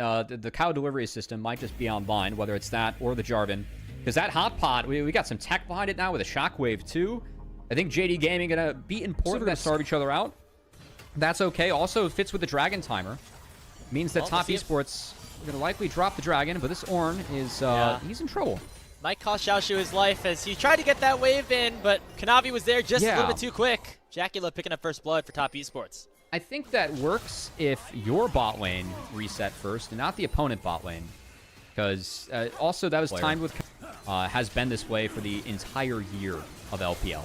The cow delivery system might just be online, whether it's that or the Jarvan. Because that hot pot, we got some tech behind it now with a shockwave too. I think JD Gaming gonna beat important, gonna starve each other out. That's okay. Also fits with the dragon timer. Means that top esports are gonna likely drop the dragon, but this Ornn is he's in trouble. Might cost Xiaoshu his life as he tried to get that wave in, but Chovy was there just a little bit too quick. Jacula picking up first blood for top esports. I think that works if your bot lane reset first and not the opponent bot lane. Because also that was timed with has been this way for the entire year of LPL.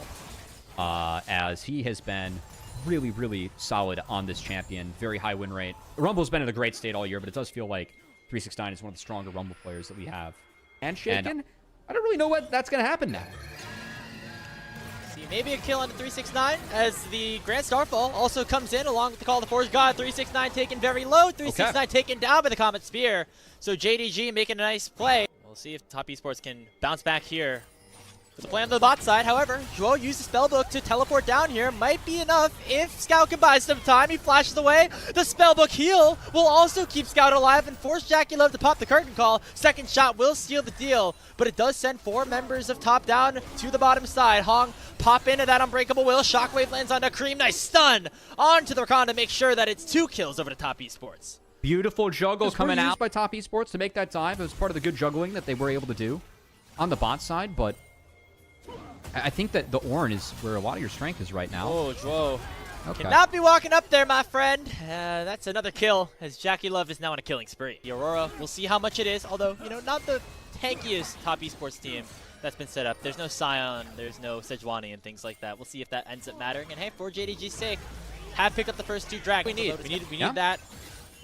As he has been really, really solid on this champion. Very high win rate. Rumble's been in a great state all year, but it does feel like 369 is one of the stronger Rumble players that we have. And Shaken, I don't really know what that's going to happen now. See, maybe a kill on the 369 as the Grand Starfall also comes in along with the Call of the Forge God. 369 taken very low, 369 taken down by the Comet Spear. So Gen.G making a nice play. We'll see if top esports can bounce back here. With the play on the bot side, however, Joel used the spellbook to teleport down here. Might be enough if Scout can buy some time. He flashes away. The spellbook heal will also keep Scout alive and force Jackie to pop the curtain call. Second shot will seal the deal, but it does send 4 members of top down to the bottom side. Hong pop into that unbreakable will. Shockwave lands on Cream. Nice stun onto the Rakan to make sure that it's 2 kills over to top esports. Beautiful juggle coming out by top esports to make that dive. It was part of the good juggling that they were able to do on the bot side, but I think that the Ornn is where a lot of your strength is right now. Oh, Dro. Okay. Cannot be walking up there, my friend. That's another kill, as Jackie Love is now on a killing spree. The Aurora, we'll see how much it is, although, you know, not the tankiest top esports team that's been set up. There's no Sion, there's no Sejuani and things like that. We'll see if that ends up mattering. And hey, for Gen.G's sake, have picked up the first 2 dragons. We need that.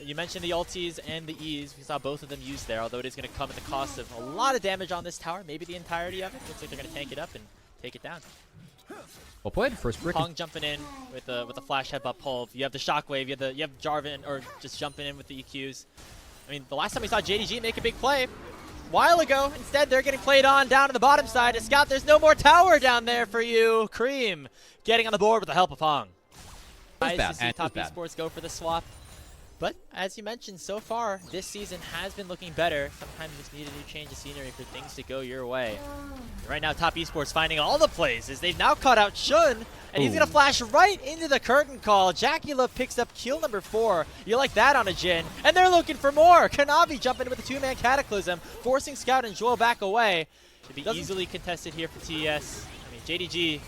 You mentioned the ultis and the E's. We saw both of them used there, although it is going to come at the cost of a lot of damage on this tower, maybe the entirety of it. Looks like they're going to tank it up and take it down. Well played. First brick. Hong jumping in with a flash headbutt pull. You have the shockwave. You have Jarvan or just jumping in with the EQs. I mean, the last time we saw Gen.G make a big play, a while ago. Instead, they're getting played on down to the bottom side. To Scout, there's no more tower down there for you. Cream getting on the board with the help of Hong. Nice to see top esports go for the swap. But, as you mentioned, so far, this season has been looking better. Sometimes you just need a new change of scenery for things to go your way. Right now, top esports finding all the plays as they've now caught out Shun, and he's going to flash right into the curtain call. Jacula picks up kill number 4. You like that on a Jin, and they're looking for more. Chovy jumping in with a 2-man Cataclysm, forcing Scout and Joel back away. Should be easily contested here for TES. I mean, Gen.G,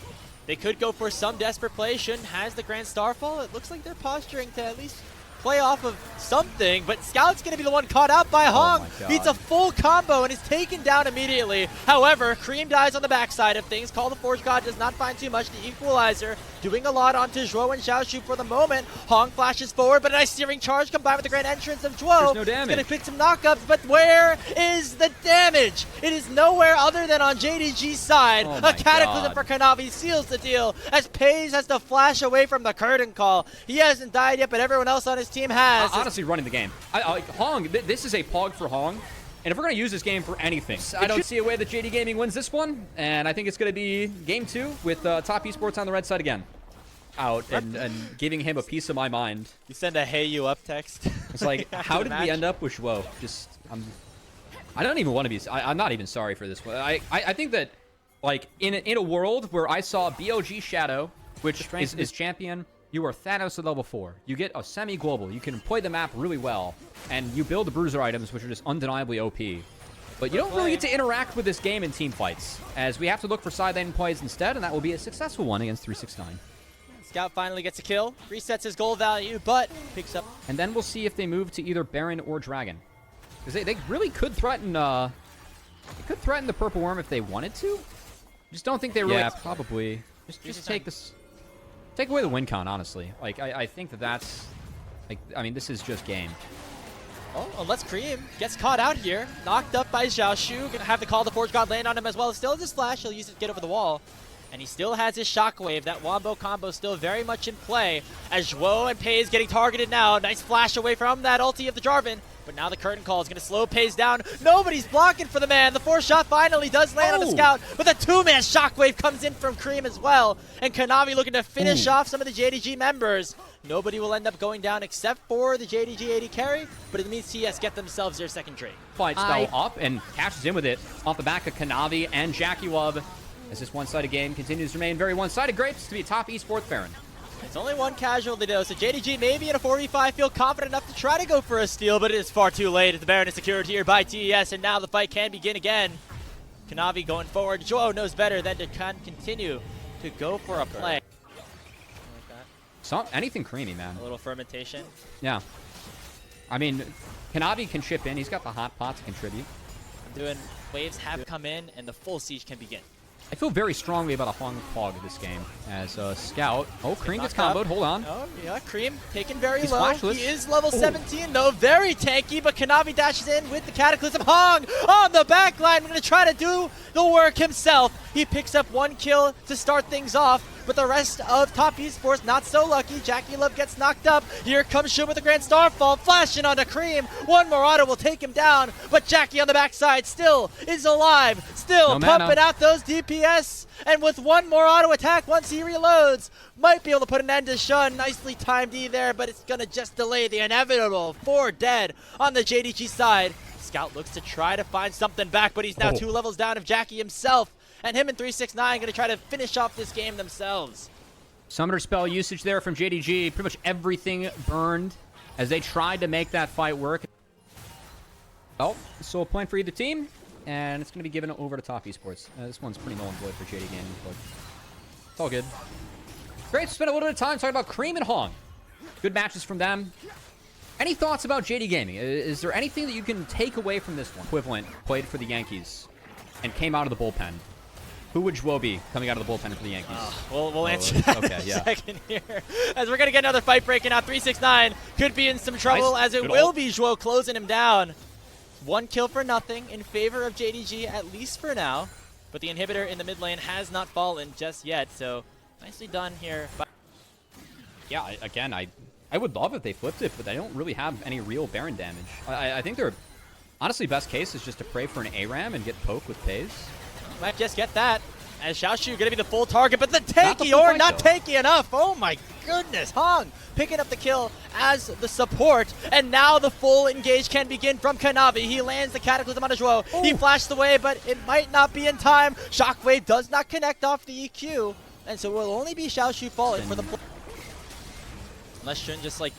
they could go for some desperate play. Shun has the Grand Starfall. It looks like they're posturing to at least play off of something, but Scout's going to be the one caught out by Hong. Beats a full combo and is taken down immediately. However, Cream dies on the backside of things. Call the Forge God does not find too much. The Equalizer doing a lot onto Zhuo and Xiaoshu for the moment. Hong flashes forward, but a nice steering charge combined with the grand entrance of Zhuo. There's no damage. It's going to pick some knockups, but where is the damage? It is nowhere other than on Gen.G's side. A Cataclysm for Chovy seals the deal as Pays has to flash away from the curtain call. He hasn't died yet, but everyone else on his team has. Honestly, running the game. Hong, this is a pog for Hong. And if we're going to use this game for anything, I don't see a way that JD Gaming wins this one. And I think it's going to be game 2 with top esports on the red side again. Out and giving him a piece of my mind. You send a hey you up text. It's like, how did we end up with Zhuo? I don't even want to be, I'm not even sorry for this one. I think that, like, in a world where I saw BOG Shadow, which is champion, you are Thanos at level 4. You get a semi-global. You can play the map really well. And you build the bruiser items, which are just undeniably OP. But you don't really get to interact with this game in team fights, as we have to look for side lane plays instead, and that will be a successful one against 369. Scout finally gets a kill, resets his gold value, but picks up. And then we'll see if they move to either Baron or Dragon. Because they really could threaten the Purple Worm if they wanted to. Just don't think they really... Yeah, probably. Just take this... Take away the win count, honestly. Like, I think that's... Like, I mean, this is just game. Oh, unless Cream gets caught out here. Knocked up by Xiaoshu. Gonna have to call the Forge God land on him as well. Still has his flash. He'll use it to get over the wall. And he still has his shockwave. That wombo combo still very much in play. As Zhuo and Pays getting targeted now. Nice flash away from that ulti of the Jarvan. But now the curtain call is going to slow Pays down. Nobody's blocking for the man. The 4th shot finally does land on the Scout. But the 2-man shockwave comes in from Cream as well. And Chovy looking to finish off some of the Gen.G members. Nobody will end up going down except for the JDG AD carry, but it means TS get themselves their second trade. Fights though up and cashes in with it off the back of Chovy and Jackie Love. As this one-sided game continues to remain very one-sided, Grapes to be a top esports Baron. It's only one casualty though, so JDG maybe in a 4v5 feel confident enough to try to go for a steal, but it is far too late. The Baron is secured here by TES, and now the fight can begin again. Chovy going forward. Joe knows better than to continue to go for a play. Anything creamy, man. A little fermentation. Yeah. I mean, Chovy can chip in. He's got the hot pot to contribute. Doing waves have come in, and the full siege can begin. I feel very strongly about a Hong Pog this game as a Scout. Oh, Cream gets comboed. Hold on. Oh, yeah, Cream taken very He's low. flashless. He is level 17, though. Very tanky, but Chovy dashes in with the Cataclysm. Hong on the back line. Going to try to do the work himself. He picks up one kill to start things off, but the rest of top esports not so lucky. Jackie Love gets knocked up. Here comes Shun with the Grand Starfall, flashing onto Cream. One more auto will take him down, but Jackie on the backside still is alive, still pumping out those DPS, and with one more auto attack once he reloads, might be able to put an end to Shun. Nicely timed E there, but it's gonna just delay the inevitable. 4 dead on the JDG side. Scout looks to try to find something back, but he's now 2 levels down of Jackie himself. And him and 369 going to try to finish off this game themselves. Summoner spell usage there from JDG. Pretty much everything burned as they tried to make that fight work. Oh, so a point for either team, and it's going to be given over to top esports. This one's pretty null and void for JD Gaming, but it's all good. Great to spend a little bit of time talking about Cream and Hong. Good matches from them. Any thoughts about JD Gaming? Is there anything that you can take away from this one? Equivalent played for the Yankees and came out of the bullpen. Who would Joe be coming out of the bullpen for the Yankees? We'll answer that in a second here. As we're going to get another fight breaking out. 369 could be in some trouble, as it will be Joe closing him down. 1 kill for nothing in favor of JDG, at least for now. But the inhibitor in the mid lane has not fallen just yet, so nicely done here. Yeah, again, I would love if they flipped it, but they don't really have any real Baron damage. I think their honestly best case is just to pray for an ARAM and get poked with Pays. Might just get that, as Xiaoshu going to be the full target, but the tanky not tanky enough. Oh my goodness, Hong picking up the kill as the support, and now the full engage can begin from Chovy. He lands the Cataclysm on Joe. He flashed away, but it might not be in time. Shockwave does not connect off the EQ, and so it will only be Xiaoshu falling for the play. Unless Shun just like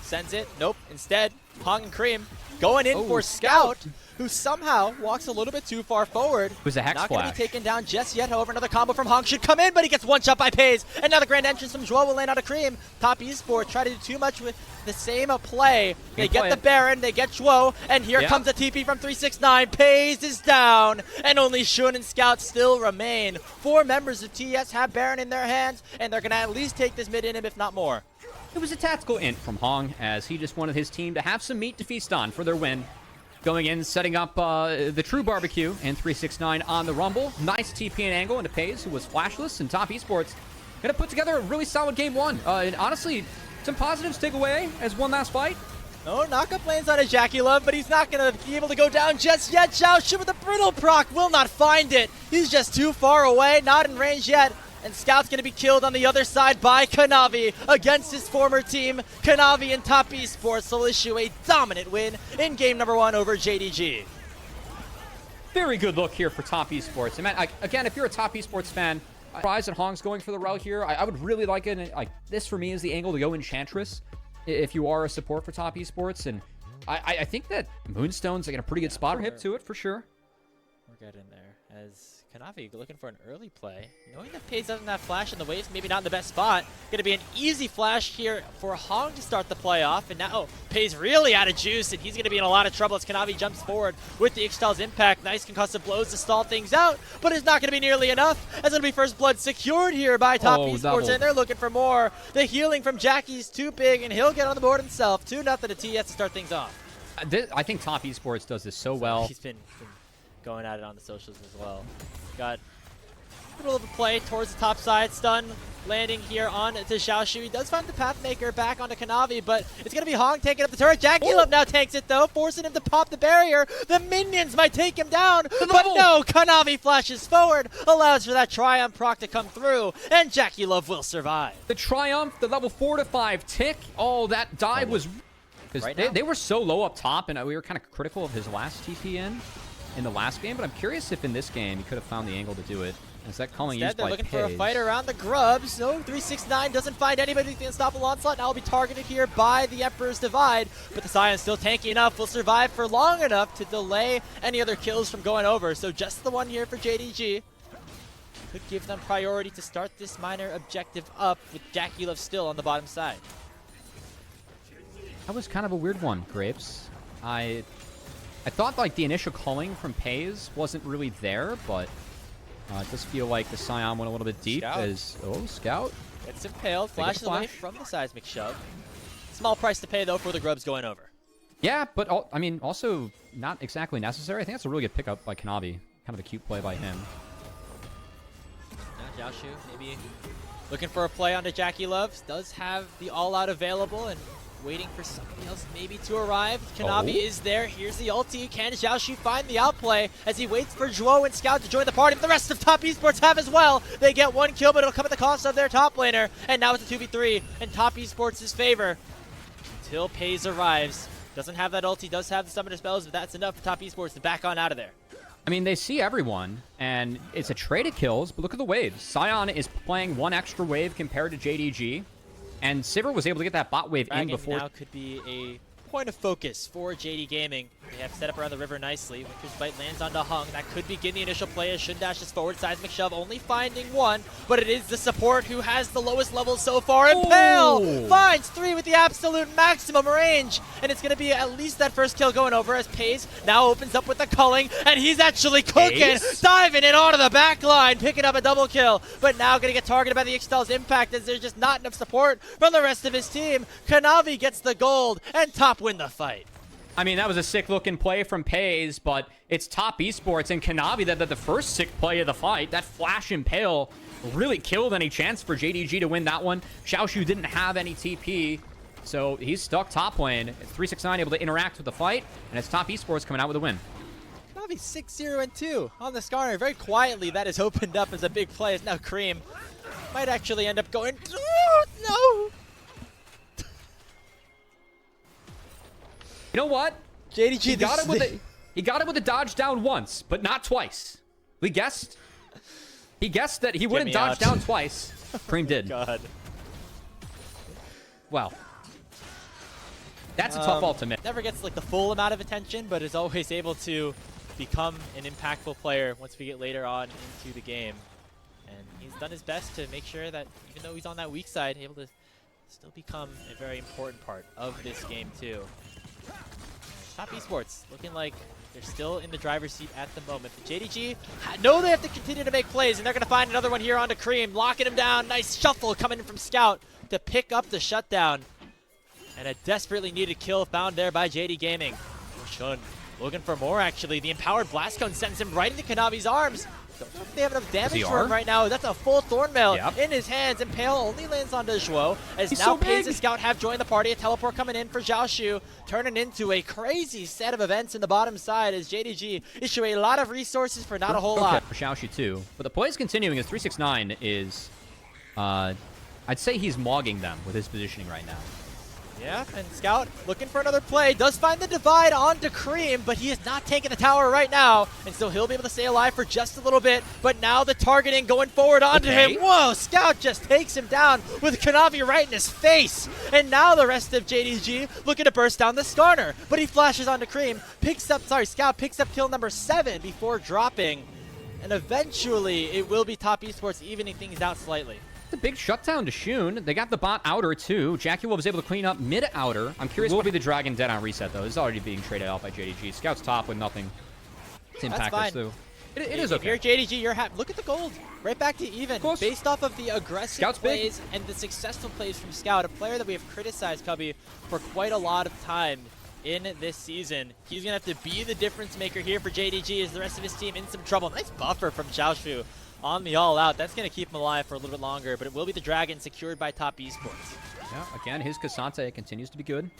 sends it. Nope. Instead, Hong and Cream going in for Scout, who somehow walks a little bit too far forward. It was a hex Not flash. going to be taken down just yet. However, another combo from Hong should come in, but he gets one shot by Pays. And now the grand entrance from Joel will land out of Cream. Top esports try to do too much with the same play. They get the Baron, they get Joel, and here comes a TP from 369. Pays is down, and only Shun and Scout still remain. 4 members of TS have Baron in their hands, and they're going to at least take this mid inhib, if not more. It was a tactical int from Hong, as he just wanted his team to have some meat to feast on for their win. Going in, setting up the true barbecue, and 369 on the Rumble. Nice TP and angle into Pays, who was flashless, and top esports going to put together a really solid game 1. And honestly, some positives to take away as one last fight. Oh, knockup lands on a Jackie Love, but he's not going to be able to go down just yet. Xiaoshu with a brittle proc will not find it. He's just too far away, not in range yet. And Scout's going to be killed on the other side by Chovy against his former team. Chovy and top esports will issue a dominant win in game number 1 over JDG. Very good look here for top esports. And man, again, if you're a top esports fan, I'm surprised that Hong's going for the route here. I would really like it. Like, this for me is the angle to go Enchantress if you are a support for top esports. And I think that Moonstone's like in a pretty good spot or hip to it for sure. We're getting there as Chovy looking for an early play. Knowing that Pays doesn't have flash in the waves, maybe not in the best spot. Going to be an easy flash here for Hong to start the play off. And now Pays really out of juice, and he's going to be in a lot of trouble as Chovy jumps forward with the Ixtal's impact. Nice concussive blows to stall things out, but it's not going to be nearly enough, as it'll be first blood secured here by top esports, and they're looking for more. The healing from Jackie's too big, and he'll get on the board himself. 2-0 to TS to start things off. I think top esports does this so well. He's been going at it on the socials as well. Got Middle of a play towards the top side. Stun landing here on to Xiaoshu. He does find the Pathmaker back onto Chovy, but it's going to be Hong taking up the turret. Jackie now takes it, though, forcing him to pop the barrier. The minions might take him down, but no, Chovy flashes forward, allows for that Triumph proc to come through, and Jackie Love will survive. The Triumph, the level 4 to 5 tick, oh, that dive was... Because they were so low up top, and we were kind of critical of his last TP in the last game, but I'm curious if in this game he could have found the angle to do it. Is that calling used by they're looking Pays? for a fight around the grubs. No, 369 doesn't find anybody who can stop a onslaught. Now will be targeted here by the Emperor's Divide, but the Scion's still tanky enough, will survive for long enough to delay any other kills from going over. So just the one here for JDG. Could give them priority to start this minor objective up with Jackie Love still on the bottom side. That was kind of a weird one, Grapes. I thought like the initial calling from Pays wasn't really there, but it does feel like the Scion went a little bit deep. Scout gets impaled, flashes away from the seismic shove. Small price to pay though for the grubs going over. Yeah, but I mean also not exactly necessary. I think that's a really good pickup by Chovy. Kind of a cute play by him. Now Xiaoshu maybe looking for a play onto Jackie Love. Does have the all-out available and waiting for somebody else maybe to arrive. Chovy is there. Here's the ulti. Can Xiaoshu find the outplay as he waits for Zhuo and Scout to join the party? But the rest of Top Esports have as well. They get one kill, but it'll come at the cost of their top laner. And now it's a 2v3 in Top Esports' favor until Pays arrives. Doesn't have that ulti, does have the summoner spells, but that's enough for Top Esports to back on out of there. I mean, they see everyone, and it's a trade of kills, but look at the waves. Scion is playing one extra wave compared to JDG. And Sivir was able to get that bot wave in before. Now could be a point of focus for JD Gaming. They have set up around the river nicely. Winter's Bite lands onto Hung. That could begin the initial play as Shun dashes forward. Seismic Shove only finding one, but it is the support who has the lowest level so far. And Pale finds 3 with the absolute maximum range. And it's going to be at least that first kill going over as Pays now opens up with the culling. And he's actually cooking, diving in onto the back line, picking up a double kill. But now going to get targeted by the Ixtal's impact as there's just not enough support from the rest of his team. Chovy gets the gold and Top win the fight. I mean, that was a sick-looking play from Pays, but it's Top Esports and Chovy that the first sick play of the fight. That flash impale really killed any chance for JDG to win that one. Xiaoshu didn't have any TP, so he's stuck top lane. 369 able to interact with the fight, and it's Top Esports coming out with a win. Chovy 6-0-2 on the Skarner. Very quietly, that is opened up as a big play. As now Cream might actually end up going... No! You know what? JDG he got it with a dodge down once, but not twice. He guessed that he wouldn't dodge down twice. Cream did. God. Wow. That's a tough ultimate. Never gets like the full amount of attention, but is always able to become an impactful player once we get later on into the game. And he's done his best to make sure that even though he's on that weak side, able to still become a very important part of this game too. Top Esports looking like they're still in the driver's seat at the moment. The JDG know they have to continue to make plays, and they're going to find another one here onto Cream, locking him down. Nice shuffle coming in from Scout to pick up the shutdown. And a desperately needed kill found there by JD Gaming. Shun looking for more, actually. The Empowered Blast Cone sends him right into Canavi's arms. Don't know if they have enough damage for him right now. That's a full Thornmail in his hands, and Pale only lands onto Zhuo. As now Pays and Scout have joined the party. A teleport coming in for Xiaoshu, turning into a crazy set of events in the bottom side as JDG issue a lot of resources for not a whole lot. For Xiaoshu too. But the play is continuing as 369 is, I'd say he's mogging them with his positioning right now. Yeah, and Scout looking for another play. Does find the divide onto Cream, but he is not taking the tower right now. And so he'll be able to stay alive for just a little bit. But now the targeting going forward onto him. Whoa, Scout just takes him down with Chovy right in his face. And now the rest of JDG looking to burst down the Skarner. But he flashes onto Cream. Scout picks up kill number 7 before dropping. And eventually it will be Top Esports evening things out slightly. The big shutdown to Shun. They got the bot outer too. Jackie Wolf was able to clean up mid outer. I'm curious what will be the Dragon dead on reset though. This is already being traded out by JDG. Scout's top with nothing. It's impact us too. It is okay. If you're JDG, you're happy. Look at the gold. Right back to even. Based off of the aggressive plays and the successful plays from Scout, a player that we have criticized, Chovy, for quite a lot of time in this season. He's going to have to be the difference maker here for JDG as the rest of his team in some trouble. Nice buffer from Xiaoshu. on the all-out. That's going to keep him alive for a little bit longer, but it will be the Dragon secured by Top Esports. Yeah, again, his Cassante continues to be good.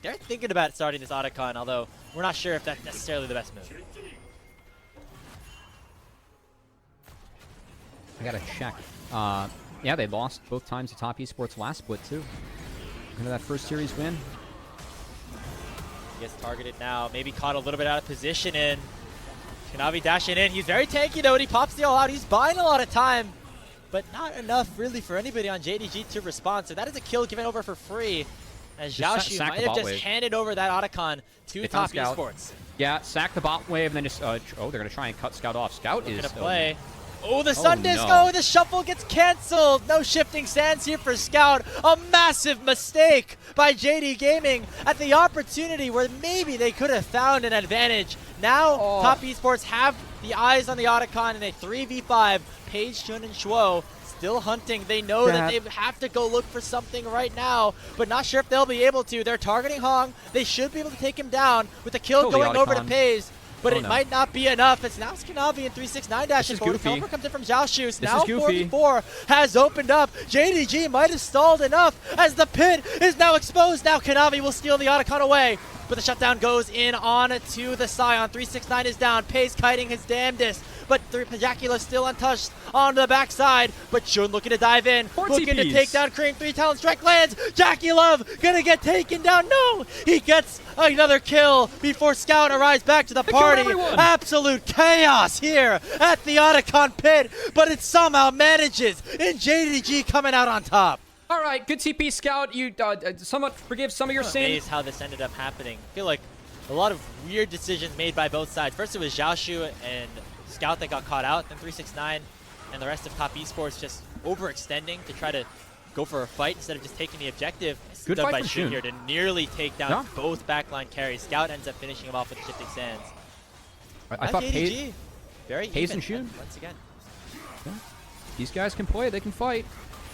They're thinking about starting this Otacon, although we're not sure if that's necessarily the best move. I gotta check. Yeah, they lost both times to Top Esports last split, too. Remember that first series win? He gets targeted now, maybe caught a little bit out of position in. Chovy dashing in. He's very tanky, though, and he pops the all-out. He's buying a lot of time, but not enough, really, for anybody on Gen.G to respond. So that is a kill given over for free, as Zhaoshu might have just handed over that Otacon to Top Esports. Yeah, sack the bot wave, and then just, oh, they're going to try and cut Scout off. Scout is... Gonna play. Oh, the Sun Disc! Oh, the shuffle gets canceled! No shifting sands here for Scout. A massive mistake by JD Gaming at the opportunity where maybe they could have found an advantage. Now, Top Esports have the eyes on the Otacon in a 3v5. Paige, Jun, and Shuo still hunting. They know that they have to go look for something right now, but not sure if they'll be able to. They're targeting Hong. They should be able to take him down with the kill going over to Paige. But it might not be enough. It's now Chovy and 369 dashing forward. Teleport comes in from Zhaoshu. Now 4v4 has opened up. JDG might have stalled enough as the pit is now exposed. Now Chovy will steal the Otacon away. But the shutdown goes in on to the Scion. 369 is down. Pace kiting his damnedest. But Jacula still untouched on the backside. But Jun looking to dive in. Looking to take down Cream. 3 talent strike lands. Jacula gonna get taken down. No! He gets another kill before Scout arrives back to the party. Absolute chaos here at the Otacon pit. But it somehow manages. And JDG coming out on top. All right, good TP, Scout. You somewhat forgive some of your sins. Amazed how this ended up happening. I feel like a lot of weird decisions made by both sides. First it was Zhaoshu and Scout that got caught out, then 369 and the rest of Top Esports just overextending to try to go for a fight instead of just taking the objective. Good done fight by Jun here to nearly take down both backline carries. Scout ends up finishing him off with the shifting sands. I thought Pace and Jun. Once again. Yeah. These guys can play, they can fight.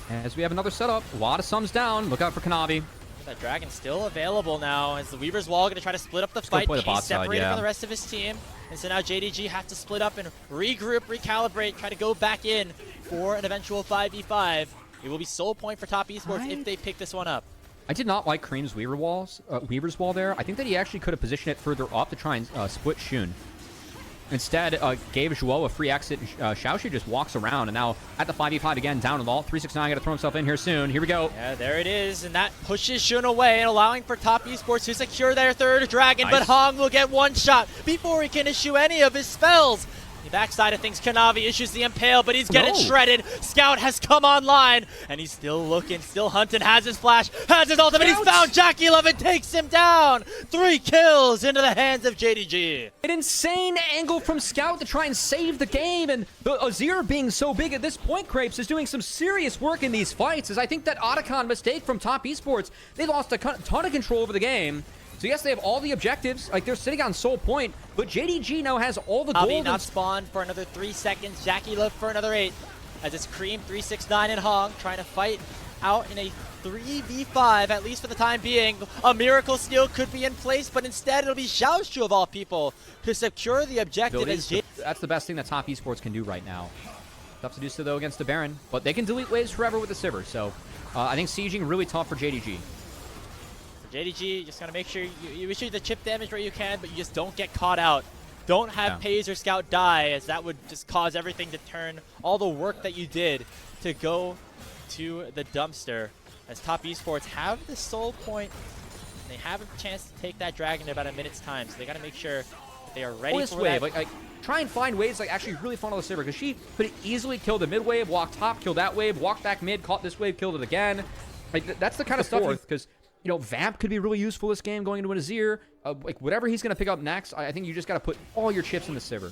As we have another setup, a lot of sums down. Look out for Chovy. That Dragon still available now as the Weaver's Wall going to try to split up the fight. He's separated from the rest of his team. And so now JDG have to split up and regroup, recalibrate, try to go back in for an eventual 5v5. It will be sole point for Top Esports if they pick this one up. I did not like Cream's Weaver's Wall there. I think that he actually could have positioned it further up to try and split Shun. Instead, gave Zhuo a free exit. Zhaoshu just walks around, and now at the 5v5 again, down and all. 369 got to throw himself in here soon. Here we go. Yeah, there it is, and that pushes Shun away and allowing for Top Esports to secure their third Dragon, but Hong will get one shot before he can issue any of his spells. The backside of things, Chovy issues the Impale, but he's getting shredded. Scout has come online, and he's still looking, still hunting, has his flash, has his ultimate. He's found Jacula and takes him down. 3 kills into the hands of JDG. An insane angle from Scout to try and save the game, and the Azir being so big at this point, Crepes, is doing some serious work in these fights, as I think that Otacon mistake from Top Esports, they lost a ton of control over the game. So yes, they have all the objectives, like they're sitting on sole point, but JDG now has all the gold. Not spawned for another 3 seconds, Jacula for another 8. As it's Cream, 369 and Hong trying to fight out in a 3v5, at least for the time being. A miracle steal could be in place, but instead it'll be Zhaoshu of all people to secure the objective. That's the best thing that Top Esports can do right now. Tough to do so though against the Baron, but they can delete waves forever with the Sivir, so I think sieging really tough for JDG. JDG, just gotta make sure you issue the chip damage where you can, but you just don't get caught out. Don't have Paze or Scout die, as that would just cause everything to turn, all the work that you did to go to the dumpster. As Top Esports have the sole point, they have a chance to take that Dragon in about a minute's time, so they gotta make sure that they are ready for wave. that. Like, try and find waves like actually really funnel the Sivir, because she could easily kill the mid wave, walk top, kill that wave, walk back mid, caught this wave, killed it again. Like that's the kind of stuff, because you know, Vamp could be really useful this game going into an Azir. Like, whatever he's going to pick up next, I think you just got to put all your chips in the Sivir.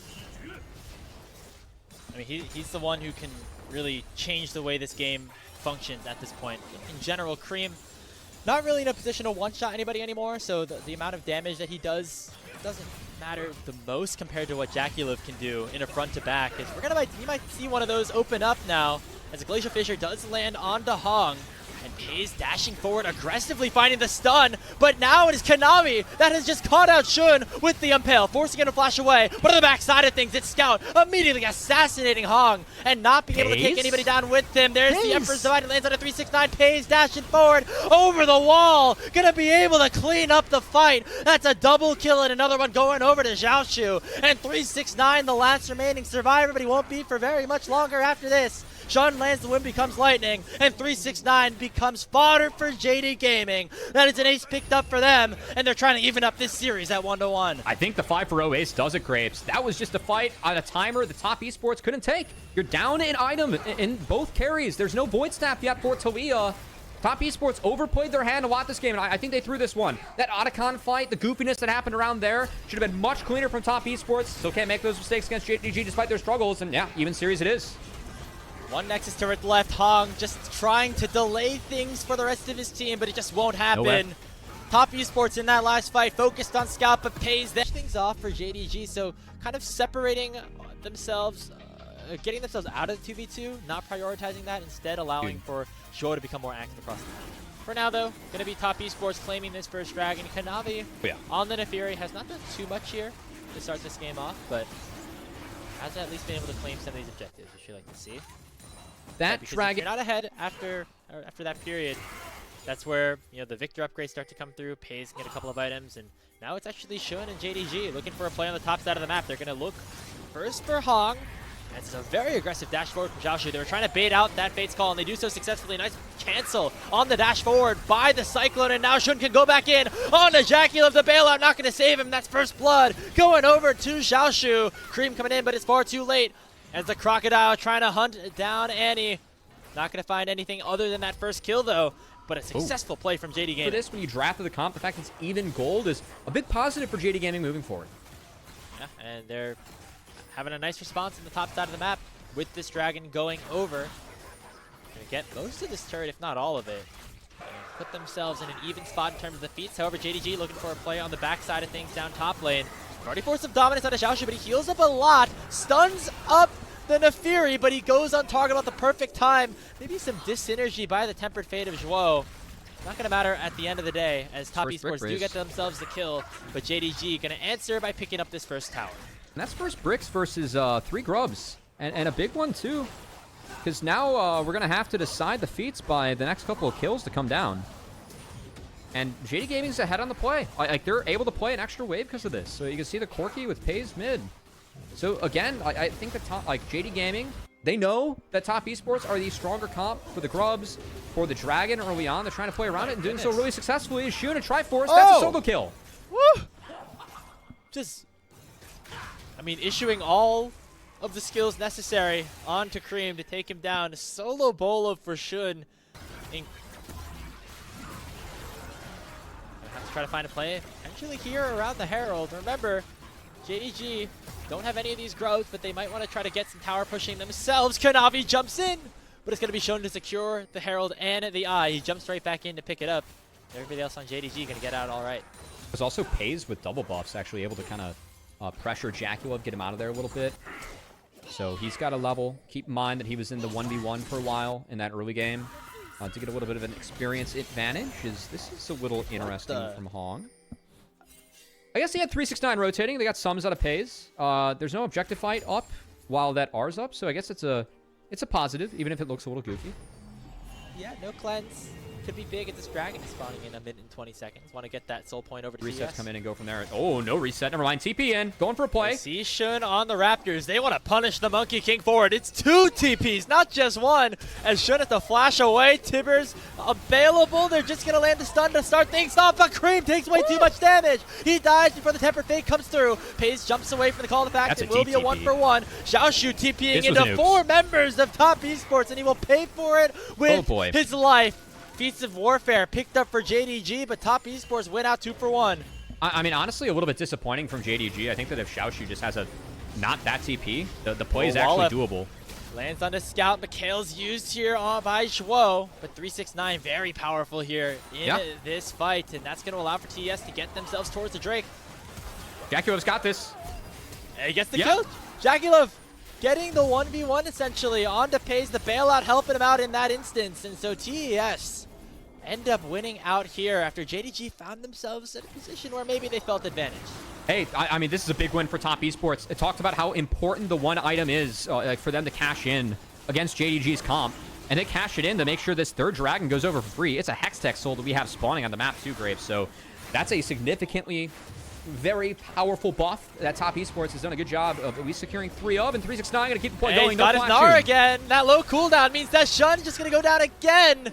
I mean, he's the one who can really change the way this game functions at this point. In general, Cream, not really in a position to one-shot anybody anymore, so the amount of damage that he does doesn't matter the most compared to what Jacula can do in a front-to-back. You might see one of those open up now, as a Glacial Fissure does land onto Hong. And Pays dashing forward, aggressively finding the stun, but now it is Konami that has just caught out Shun with the Impale, forcing him to flash away. But on the backside of things, it's Scout immediately assassinating Hong and not being able to take anybody down with him. There's the Emperor's Divide, lands on a 369. Pays dashing forward over the wall, gonna be able to clean up the fight. That's a double kill and another one going over to Xiaoshu. And 369, the last remaining survivor, but he won't be for very much longer after this. Shun lands the wind, becomes lightning, and 369 becomes fodder for JD Gaming. That is an ace picked up for them, and they're trying to even up this series at 1-1. I think the 5-0 ace does it, Grapes. That was just a fight on a timer the top esports couldn't take. You're down an item in both carries. There's no void snap yet for Talia. Top esports overplayed their hand a lot this game, and I think they threw this one. That Otacon fight, the goofiness that happened around there, should have been much cleaner from top esports. Still can't make those mistakes against JG despite their struggles, and yeah, even series it is. One Nexus turret left. Hong just trying to delay things for the rest of his team, but it just won't happen. No, top esports in that last fight focused on Scout, but Pays things off for JDG, so kind of separating themselves, getting themselves out of the 2v2, not prioritizing that, instead allowing for Zhuo to become more active across the map. For now, though, going to be top esports claiming this first dragon. Konami on the Neferi has not done too much here to start this game off, but has at least been able to claim some of these objectives, which you like to see. That dragon, if you're not ahead after that period, that's where the Victor upgrades start to come through. Pays can get a couple of items, and now it's actually Shun and JDG looking for a play on the top side of the map. They're going to look first for Hong. It's a very aggressive dash forward from Xiaoshu. They were trying to bait out that Fate's Call, and they do so successfully. Nice cancel on the dash forward by the Cyclone, and now Shun can go back in on the Jackie of the bailout. Not going to save him. That's first blood going over to Xiaoshu. Cream coming in, but it's far too late. As the Crocodile trying to hunt down Annie. Not going to find anything other than that first kill, though. But a successful play from JD Gaming. For this, when you drafted the comp, the fact it's even gold is a big positive for JD Gaming moving forward. Yeah, and they're having a nice response on the top side of the map with this dragon going over. Going to get most of this turret, if not all of it. And put themselves in an even spot in terms of the feats. However, JDG looking for a play on the back side of things down top lane. Already forced some dominance out of Xiaoshu, but he heals up a lot. Stuns up the Neferi, but he goes on target about the perfect time. Maybe some dis-synergy by the Tempered Fate of Zhuo. Not going to matter at the end of the day, as top esports do get themselves the kill, but JDG going to answer by picking up this first tower. And that's first bricks versus 3 grubs, and a big one too, because now we're going to have to decide the feats by the next couple of kills to come down. And JD Gaming's ahead on the play. Like, they're able to play an extra wave because of this. So you can see the Corki with Pays mid. So again, I think that JD Gaming, they know that top esports are the stronger comp for the grubs, for the dragon early on. They're trying to play around it and doing so really successfully. Shun and Triforce, that's a solo kill. Woo! Just, I mean, issuing all of the skills necessary onto Cream to take him down. Solo bolo for Shun. Have to try to find a play potentially here around the Herald. Remember, JDG don't have any of these growths, but they might want to try to get some tower pushing themselves. Konami jumps in, but it's going to be shown to secure the Herald and the Eye. He jumps right back in to pick it up. Everybody else on JDG going to get out all right. There's also Pays with double buffs, actually able to kind of pressure Jackulov, get him out of there a little bit. So he's got a level. Keep in mind that he was in the 1v1 for a while in that early game. To get a little bit of an experience advantage. This is a little interesting from Hong. I guess he had 369 rotating. They got sums out of Pays. There's no objective fight up while that R's up, so I guess it's a positive, even if it looks a little goofy. Yeah, no cleanse. Could be big if this dragon is spawning in a minute and 20 seconds. Want to get that soul point over to Resets come in and go from there. Oh, no reset. Never mind. TP in. Going for a play. See Shun on the Raptors. They want to punish the Monkey King forward. It's 2 TPs, not just 1. As Shun has to flash away. Tibbers available. They're just going to land the stun to start things off. But Cream takes way too much damage. He dies before the Tempered Fate comes through. Pays jumps away from the call to fact. It will be a 1-for-1. Xiaoshu TPing into 4 members of top esports, and he will pay for it with his life. Feats of Warfare picked up for JDG, but top esports win out 2-for-1. I mean, honestly, a little bit disappointing from JDG. I think that if Xiaoshu just has a not that TP, the play is actually doable. Lands on the Scout. Mikhail's used here by Zhuo, but 369 very powerful here in this fight, and that's going to allow for TS to get themselves towards the Drake. Jackulov's got this. And he gets the kill. Jackulov getting the 1v1 essentially onto Pays, the bailout helping him out in that instance, and so TES end up winning out here after JDG found themselves in a position where maybe they felt advantaged. Hey, I mean, this is a big win for Top Esports. It talked about how important the one item is for them to cash in against JDG's comp. And they cash it in to make sure this third dragon goes over for free. It's a Hextech soul that we have spawning on the map too, Graves. So that's a significantly very powerful buff that Top Esports has done a good job of at least securing 3 of, and 369 going to keep the play going. He's got his Gnar again. That low cooldown means that Shun is just going to go down again.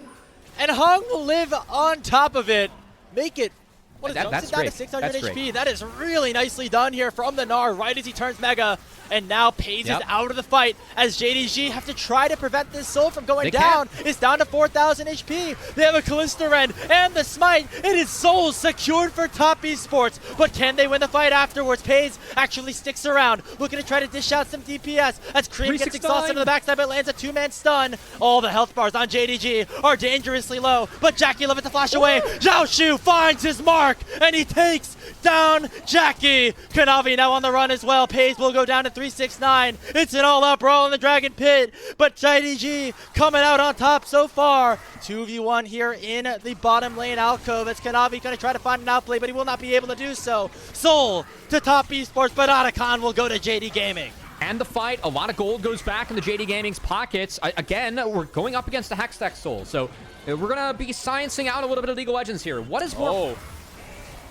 And Hung will live on top of it. Make it. What is that's down great. to 600 That's HP. great. That is really nicely done here from the Gnar right as he turns Mega. And now Paze is out of the fight as JDG have to try to prevent this soul from going down. It's down to 4,000 HP. They have a Callisto Ren and the Smite. It is soul secured for Top Esports. But can they win the fight afterwards? Paze actually sticks around, looking to try to dish out some DPS as Cream gets exhausted on the backside, but lands a 2-man stun. All the health bars on JDG are dangerously low, but Jackie Love at the flash away. Zhao Shu finds his mark, and he takes down Jackie. Kanavi now on the run as well. Paze will go down to 369. It's an all-out brawl in the Dragon Pit, but JDG coming out on top so far. 2v1 here in the bottom lane alcove as Kanavi going to try to find an outplay, but he will not be able to do so. Soul to Top Esports, but Otacon will go to JD Gaming. And the fight, a lot of gold goes back into JD Gaming's pockets. Again, we're going up against the Hextech Soul, so we're going to be sciencing out a little bit of League of Legends here. What is more...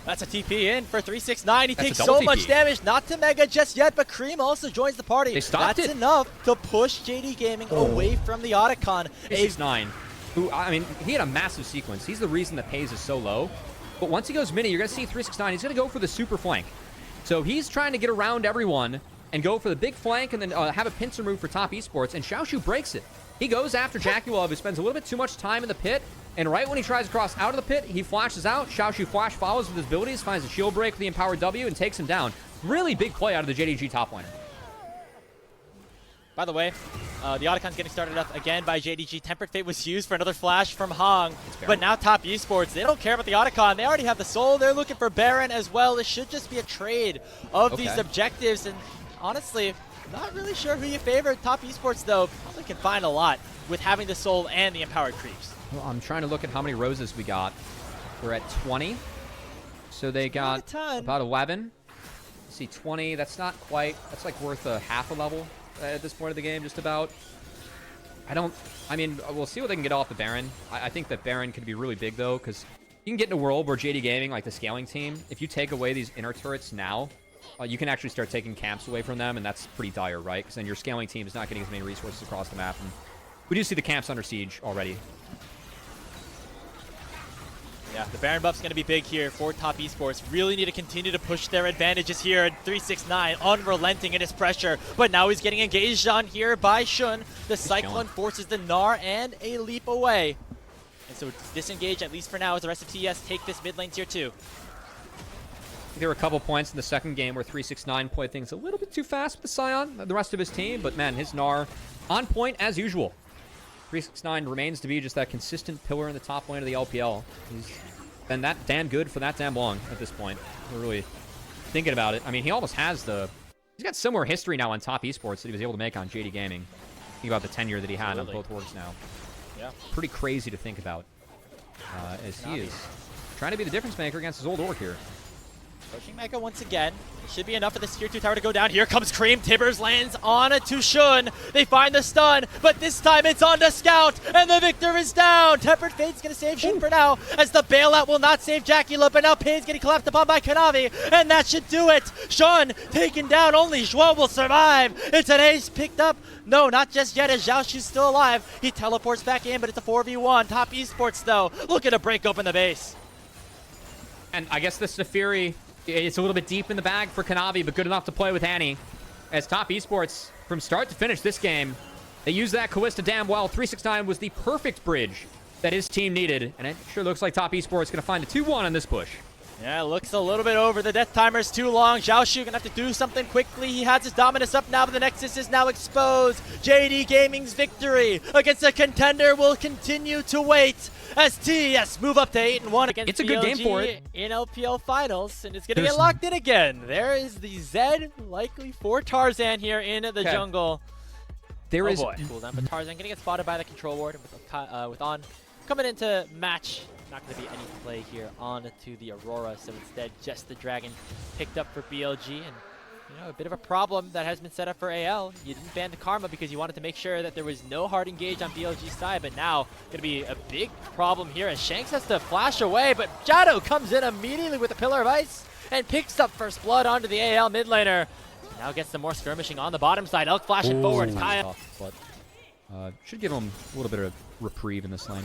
That's a TP in for 369. He That's takes so TP. much damage. Not to Mega just yet, but Cream also joins the party. They stopped That's it. enough to push JD Gaming away from the Otacon. 369, who, I mean, he had a massive sequence. He's the reason that Paze is so low. But once he goes mini, you're going to see 369. He's going to go for the super flank. So he's trying to get around everyone and go for the big flank and then have a pincer move for Top Esports. And Xiaoshu breaks it. He goes after Jackie Love, who spends a little bit too much time in the pit. And right when he tries to cross out of the pit, he flashes out. Xiaoshu flash follows with his abilities, finds a shield break with the empowered W, and takes him down. Really big play out of the JDG top laner. By the way, the Otacon's getting started up again by JDG. Tempered Fate was used for another flash from Hong. But now Top Esports, they don't care about the Otacon. They already have the Soul. They're looking for Baron as well. This should just be a trade of these objectives. And honestly, not really sure who you favor. Top Esports, though, probably can find a lot with having the Soul and the empowered creeps. Well, I'm trying to look at how many roses we got. We're at 20. So they got about 11. Let's see, 20. That's not quite. That's like worth a half a level at this point of the game, just about. I mean, we'll see what they can get off the Baron. I think that Baron could be really big, though, because you can get in a world where JD Gaming, like the scaling team, if you take away these inner turrets now, you can actually start taking camps away from them, and that's pretty dire, right? Because then your scaling team is not getting as many resources across the map. And we do see the camps under siege already. Yeah, the Baron buff's going to be big here for Top Esports. Really need to continue to push their advantages here. 369 unrelenting in his pressure, but now he's getting engaged on here by Shun. The Cyclone forces the Gnar and a leap away. And so disengage, at least for now, as the rest of TS take this mid lane tier 2. There were a couple points in the second game where 369 played things a little bit too fast with the Scion, the rest of his team, but man, his Gnar on point as usual. 369 remains to be just that consistent pillar in the top lane of the LPL. He's been that damn good for that damn long at this point. We're really thinking about it. I mean, he almost has he's got similar history now on Top Esports that he was able to make on JD Gaming. Think about the tenure that he had on both orgs now. Yeah. Pretty crazy to think about as he is trying to be the difference maker against his old org here. Pushing Mega once again. It should be enough for this tier 2 tower to go down. Here comes Cream. Tibbers lands on to Shun. They find the stun, but this time it's on to Scout, and the victor is down. Tempered Fate's going to save Shun for now, as the bailout will not save Jackula, but now Pain's getting collapsed upon by Kanavi, and that should do it. Shun taken down. Only Zhuo will survive. It's an ace picked up. No, not just yet, as Zhao Shu's still alive. He teleports back in, but it's a 4v1. Top Esports, though, looking to break open the base. And I guess the Safiri, it's a little bit deep in the bag for Kanavi, but good enough to play with Annie. As Top Esports, from start to finish this game, they used that Callista damn well. 369 was the perfect bridge that his team needed, and it sure looks like Top Esports going to find a 2-1 on this push. Yeah, it looks a little bit over. The death timer's too long. Zhao Shu gonna have to do something quickly. He has his dominance up now, but the Nexus is now exposed. JD Gaming's victory against a contender will continue to wait as TS move up to 8-1 against It's a good game for it. In LPL Finals, and it's gonna get locked in again. There is the Zed, likely for Tarzan here in the jungle. There is cooldown, but Tarzan gonna get spotted by the control ward with On. coming into match, not going to be any play here on to the Aurora, so instead just the Dragon picked up for BLG, and a bit of a problem that has been set up for AL. You didn't ban the Karma because you wanted to make sure that there was no hard engage on BLG's side, but now going to be a big problem here as Shanks has to flash away, but Shadow comes in immediately with a Pillar of Ice and picks up first blood onto the AL mid laner. Now gets some more skirmishing on the bottom side. Elk flashing forward. Kyle. But should give him a little bit of reprieve in this lane.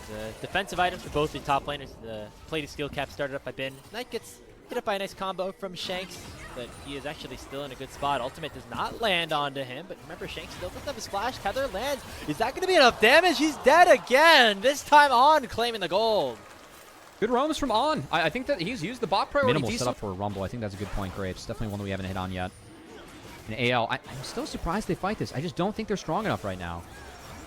The defensive items for both the top laners. The plated skill cap started up by Bin. Knight gets hit up by a nice combo from Shanks, but he is actually still in a good spot. Ultimate does not land onto him, but remember, Shanks still doesn't have his flash. Tether lands. Is that going to be enough damage? He's dead again. This time On claiming the gold. Good roams from On. I think that he's used the bot priority. Minimal setup for a Rumble. I think that's a good point, Grapes. Definitely one that we haven't hit on yet. And AL, I'm still surprised they fight this. I just don't think they're strong enough right now.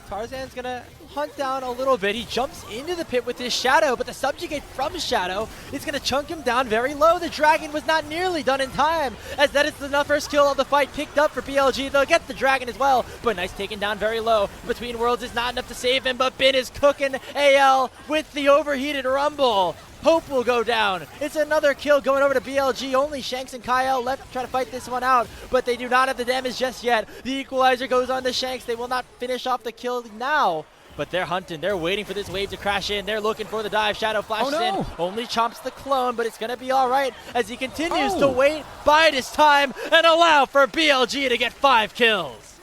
Tarzan's going to hunt down a little bit. He jumps into the pit with his Shadow, but the subjugate from Shadow is going to chunk him down very low. The Dragon was not nearly done in time, as that is the first kill of the fight picked up for BLG. They'll get the Dragon as well, but nice taken down very low. Between Worlds is not enough to save him, but Bin is cooking AL with the overheated Rumble. Hope will go down. It's another kill going over to BLG. Only Shanks and Kyle left to try to fight this one out, but they do not have the damage just yet. The equalizer goes on to Shanks. They will not finish off the kill now, but they're hunting. They're waiting for this wave to crash in. They're looking for the dive. Shadow flashes in. Only chomps the clone, but it's going to be all right as he continues to wait, bide his time, and allow for BLG to get 5 kills.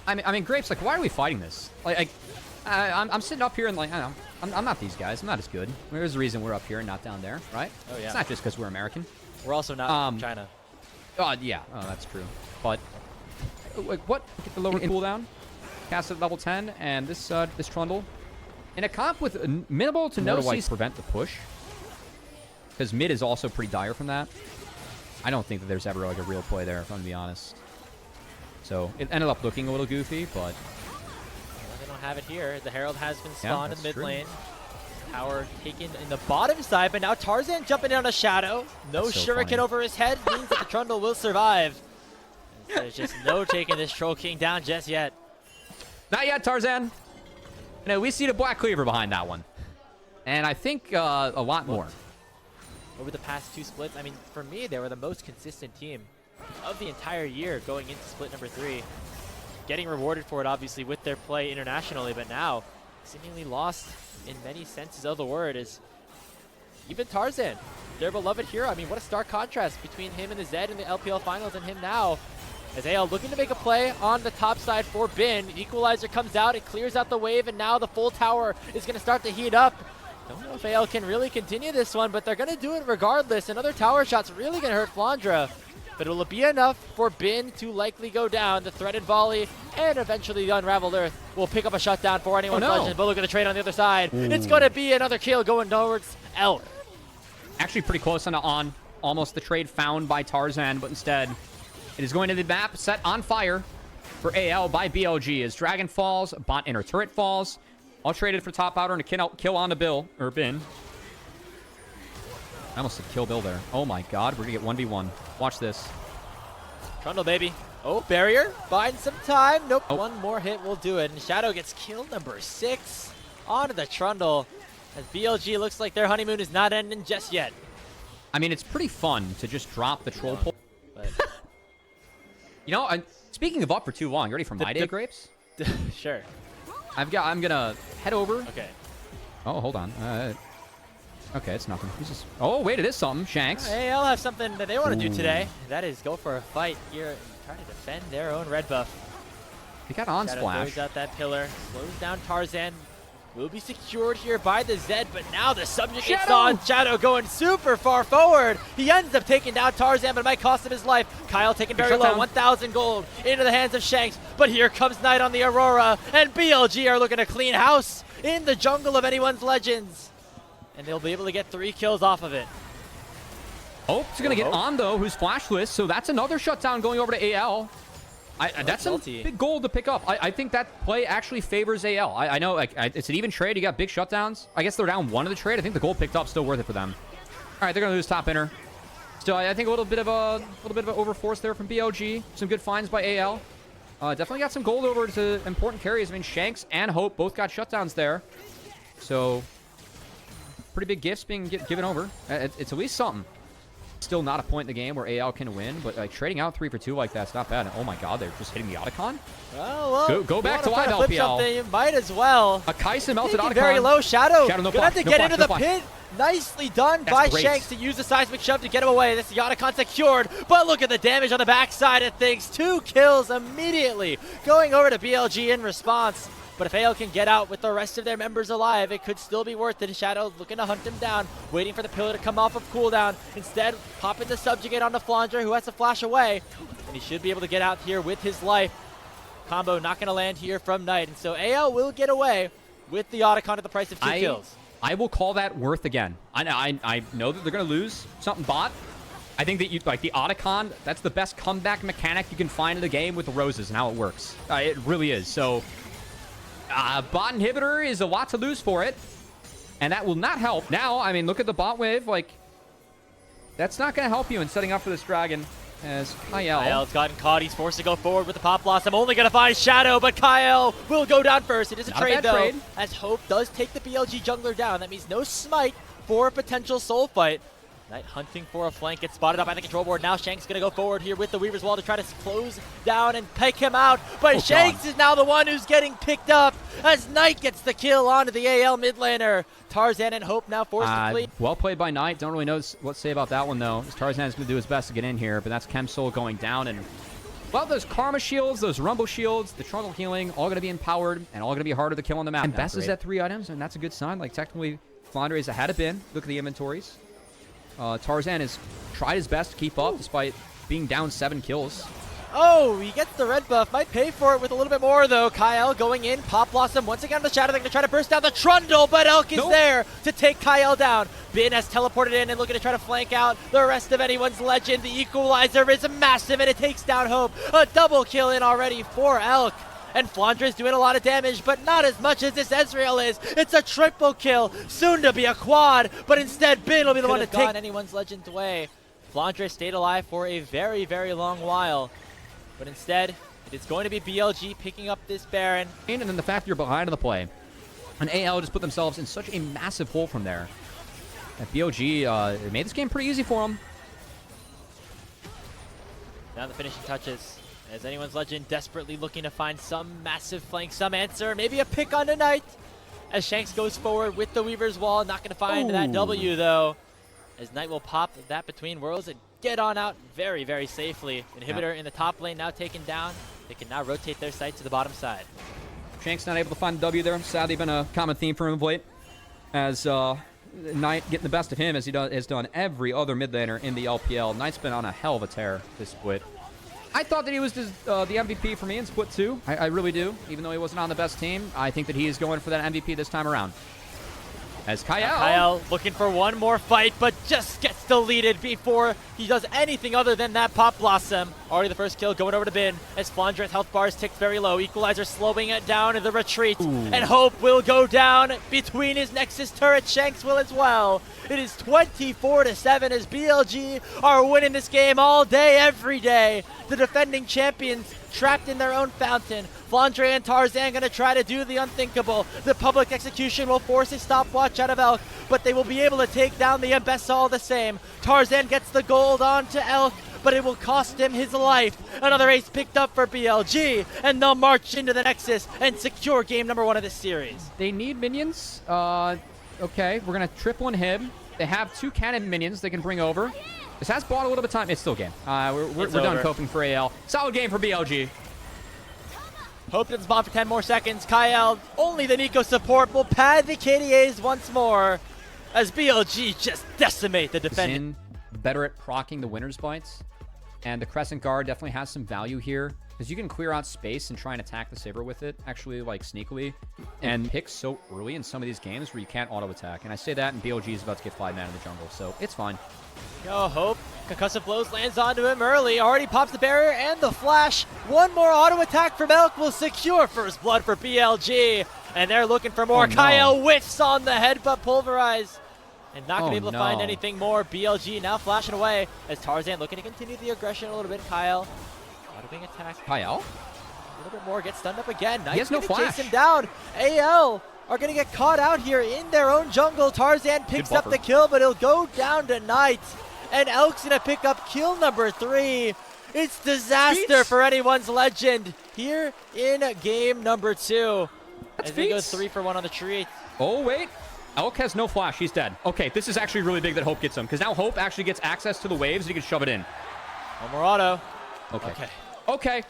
I mean, Grapes, like, why are we fighting this? Like, I'm sitting up here and, like, I don't know. I'm not these guys. I'm not as good. There's a reason we're up here and not down there, right? Oh, yeah. It's not just because we're American. We're also not from China. Yeah. Oh, that's true. But, like, what? Get the lower cooldown. Cast at level 10, and this Trundle. In a comp with minimal to no CC. Prevent the push. Because mid is also pretty dire from that. I don't think that there's ever, like, a real play there, if I'm going to be honest. So, it ended up looking a little goofy, but... have it here. The Herald has been spawned in the mid lane. Tower taken in the bottom side, but now Tarzan jumping in on a Shadow. No shuriken over his head means that the Trundle will survive. There's just no taking this Troll King down just yet. Not yet, Tarzan. No, we see the Black Cleaver behind that one. And I think a lot more. Over the past 2 splits, I mean, for me, they were the most consistent team of the entire year going into split number 3. Getting rewarded for it, obviously, with their play internationally, but now seemingly lost in many senses of the word is even Tarzan, their beloved hero. I mean, what a stark contrast between him and the Zed in the LPL finals and him now. As AL looking to make a play on the top side for Bin. Equalizer comes out, it clears out the wave, and now the full tower is going to start to heat up. Don't know if AL can really continue this one, but they're going to do it regardless. Another tower shot's really going to hurt Flandra. But will it be enough for Bin to likely go down? The threaded volley and eventually the unraveled earth will pick up a shutdown for anyone's legend. But look at the trade on the other side. It's going to be another kill going towards Elk. Actually pretty close on almost the trade found by Tarzan, but instead it is going to the map set on fire for AL by BLG as Dragon falls, bot inner turret falls. All traded for top outer and a kill on to Bin. I almost said kill Bill there. Oh my god, we're gonna get 1v1. Watch this. Trundle, baby. Oh, barrier. Buying some time. Nope, one more hit will do it. And Shadow gets kill number 6 onto the Trundle. As BLG looks like their honeymoon is not ending just yet. I mean, it's pretty fun to just drop the troll pole. But you know, speaking of up for too long, you ready for my day, Grapes? Sure. I'm gonna head over. Okay. Oh, hold on. Okay, it's nothing. He's just... Oh, wait, it is something. Shanks. AL have something that they want to do today. That is go for a fight here and try to defend their own red buff. They got on splash. Throws out that pillar. Slows down Tarzan. Will be secured here by the Zed, but now the subjugate's on. Shadow going super far forward. He ends up taking down Tarzan, but it might cost him his life. Kyle taking very low, 1,000 gold into the hands of Shanks. But here comes Knight on the Aurora, and BLG are looking to clean house in the jungle of anyone's legends. And they'll be able to get 3 kills off of it. Hope's going to get on, though, who's flashless, so that's another shutdown going over to AL. That's a big goal to pick up. I think that play actually favors AL. I know it's an even trade. You got big shutdowns. I guess they're down 1 of the trade. I think the goal picked up still worth it for them. All right, they're going to lose top inner. Still, I think a little bit of overforce there from BLG. Some good finds by AL. Definitely got some gold over to important carries. I mean, Shanks and Hope both got shutdowns there. So, pretty big gifts being given over. It's at least something. Still not a point in the game where AL can win, but like trading out 3 for 2 like that's not bad. And, oh my god, they're just hitting the Otacon. Well, go back to live LPL. You might as well. A Kaisen melted Otacon. Very low. Shadow no gonna have to get into the flash. pit. Nicely done That's by great. Shanks to use the seismic shove to get him away. This Otacon secured, but look at the damage on the backside of things. 2 kills immediately going over to BLG in response. But if AL can get out with the rest of their members alive, it could still be worth it. Shadow looking to hunt him down, waiting for the pillar to come off of cooldown. Instead, popping the subjugate on the Flandre, who has to flash away. And he should be able to get out here with his life. Combo not going to land here from Knight. And so AL will get away with the Otacon at the price of 2 kills. I will call that worth again. I know that they're going to lose something bot. I think that you like the Otacon, that's the best comeback mechanic you can find in the game with the roses and how it works. It really is. So, bot inhibitor is a lot to lose for it. And that will not help. Now, I mean, look at the bot wave. Like, that's not going to help you in setting up for this dragon. As Kyle's gotten caught. He's forced to go forward with the Pop Blossom. Only going to find Shadow, but Kyle will go down first. It is a trade, though, as Hope does take the BLG jungler down. That means no smite for a potential soul fight. Knight hunting for a flank, gets spotted up by the control board. Now Shanks going to go forward here with the Weaver's Wall to try to close down and pick him out. But Shanks is now the one who's getting picked up as Knight gets the kill onto the AL mid laner. Tarzan and Hope now forced to flee. Well played by Knight. Don't really know what to say about that one, though. Tarzan is going to do his best to get in here, but that's Chemsoul going down. And, well, those Karma shields, those Rumble shields, the Trundle healing, all going to be empowered and all going to be harder to kill on the map. And Best is at 3 items, and that's a good sign. Like, technically, Flandre is ahead of Bin. Look at the inventories. Tarzan has tried his best to keep up despite being down 7 kills. Oh, he gets the red buff. Might pay for it with a little bit more, though. Kyle going in. Pop Blossom once again on the Shadow. They're going to try to burst down the Trundle, but Elk is there to take Kyle down. Bin has teleported in and looking to try to flank out the rest of anyone's legend. The equalizer is massive, and it takes down Hope. A double kill in already for Elk. And Flandre is doing a lot of damage, but not as much as this Ezreal is. It's a triple kill, soon to be a quad, but instead Bin will be the one to take anyone's legend away. Flandre stayed alive for a very, very long while, but instead it is going to be BLG picking up this Baron. And then the fact you're behind on the play. And AL just put themselves in such a massive hole from there. And BLG made this game pretty easy for them. Now the finishing touches. As anyone's legend desperately looking to find some massive flank, some answer, maybe a pick on tonight. As Shanks goes forward with the Weaver's Wall, not going to find that W though. As Knight will pop that between worlds and get on out very, very safely. Inhibitor in the top lane now taken down. They can now rotate their sight to the bottom side. Shanks not able to find the W there. Sadly been a common theme for him of late. As Knight getting the best of him as he has done every other mid laner in the LPL. Knight's been on a hell of a tear this split. I thought that he was the MVP for me in Split 2. I really do. Even though he wasn't on the best team, I think that he is going for that MVP this time around. As Kyle looking for one more fight, but just gets deleted before he does anything other than that Pop Blossom. Already the first kill going over to Bin as Flandre's health bars ticked very low. Equalizer slowing it down in the retreat. And Hope will go down between his Nexus turret. Shanks will as well. It is 24-7 as BLG are winning this game all day, every day. The defending champions trapped in their own fountain. Flandre and Tarzan going to try to do the unthinkable. The public execution will force a stopwatch out of Elk, but they will be able to take down the Abyss all the same. Tarzan gets the gold onto Elk, but it will cost him his life. Another ace picked up for BLG, and they'll march into the Nexus and secure game number 1 of this series. They need minions. Okay, we're going to triple inhib. They have 2 cannon minions they can bring over. This has bought a little bit of time. It's still game. We're done coping for AL. Solid game for BLG. Hope doesn't spawn for 10 more seconds. Kyle, only the Nico support will pad the KDAs once more as BLG just decimate the defending. Better at proccing the winner's bites. And the Crescent Guard definitely has some value here because you can clear out space and try and attack the Saber with it, actually, like, sneakily. And pick so early in some of these games where you can't auto-attack. And I say that, and BLG is about to get 5-man in the jungle, so it's fine. Yo, Hope. Concussive blows lands onto him early. Already pops the barrier and the flash. One more auto attack from Elk will secure first blood for BLG. And they're looking for more. Kyle whiffs on the headbutt pulverize. And not going to be able to find anything more. BLG now flashing away as Tarzan looking to continue the aggression a little bit. Kyle, auto being attacked. Kyle? little bit more, gets stunned up again. He has no flash. Chase him down. AL are going to get caught out here in their own jungle. Tarzan picks up the kill, but he'll go down to Knight. And Elk's going to pick up kill number 3. It's disaster for anyone's legend here in game number 2. As he goes 3 for 1 on the tree. Oh, wait. Elk has no flash. He's dead. Okay, this is actually really big that Hope gets him, because now Hope actually gets access to the waves and he can shove it in. One more auto. Okay.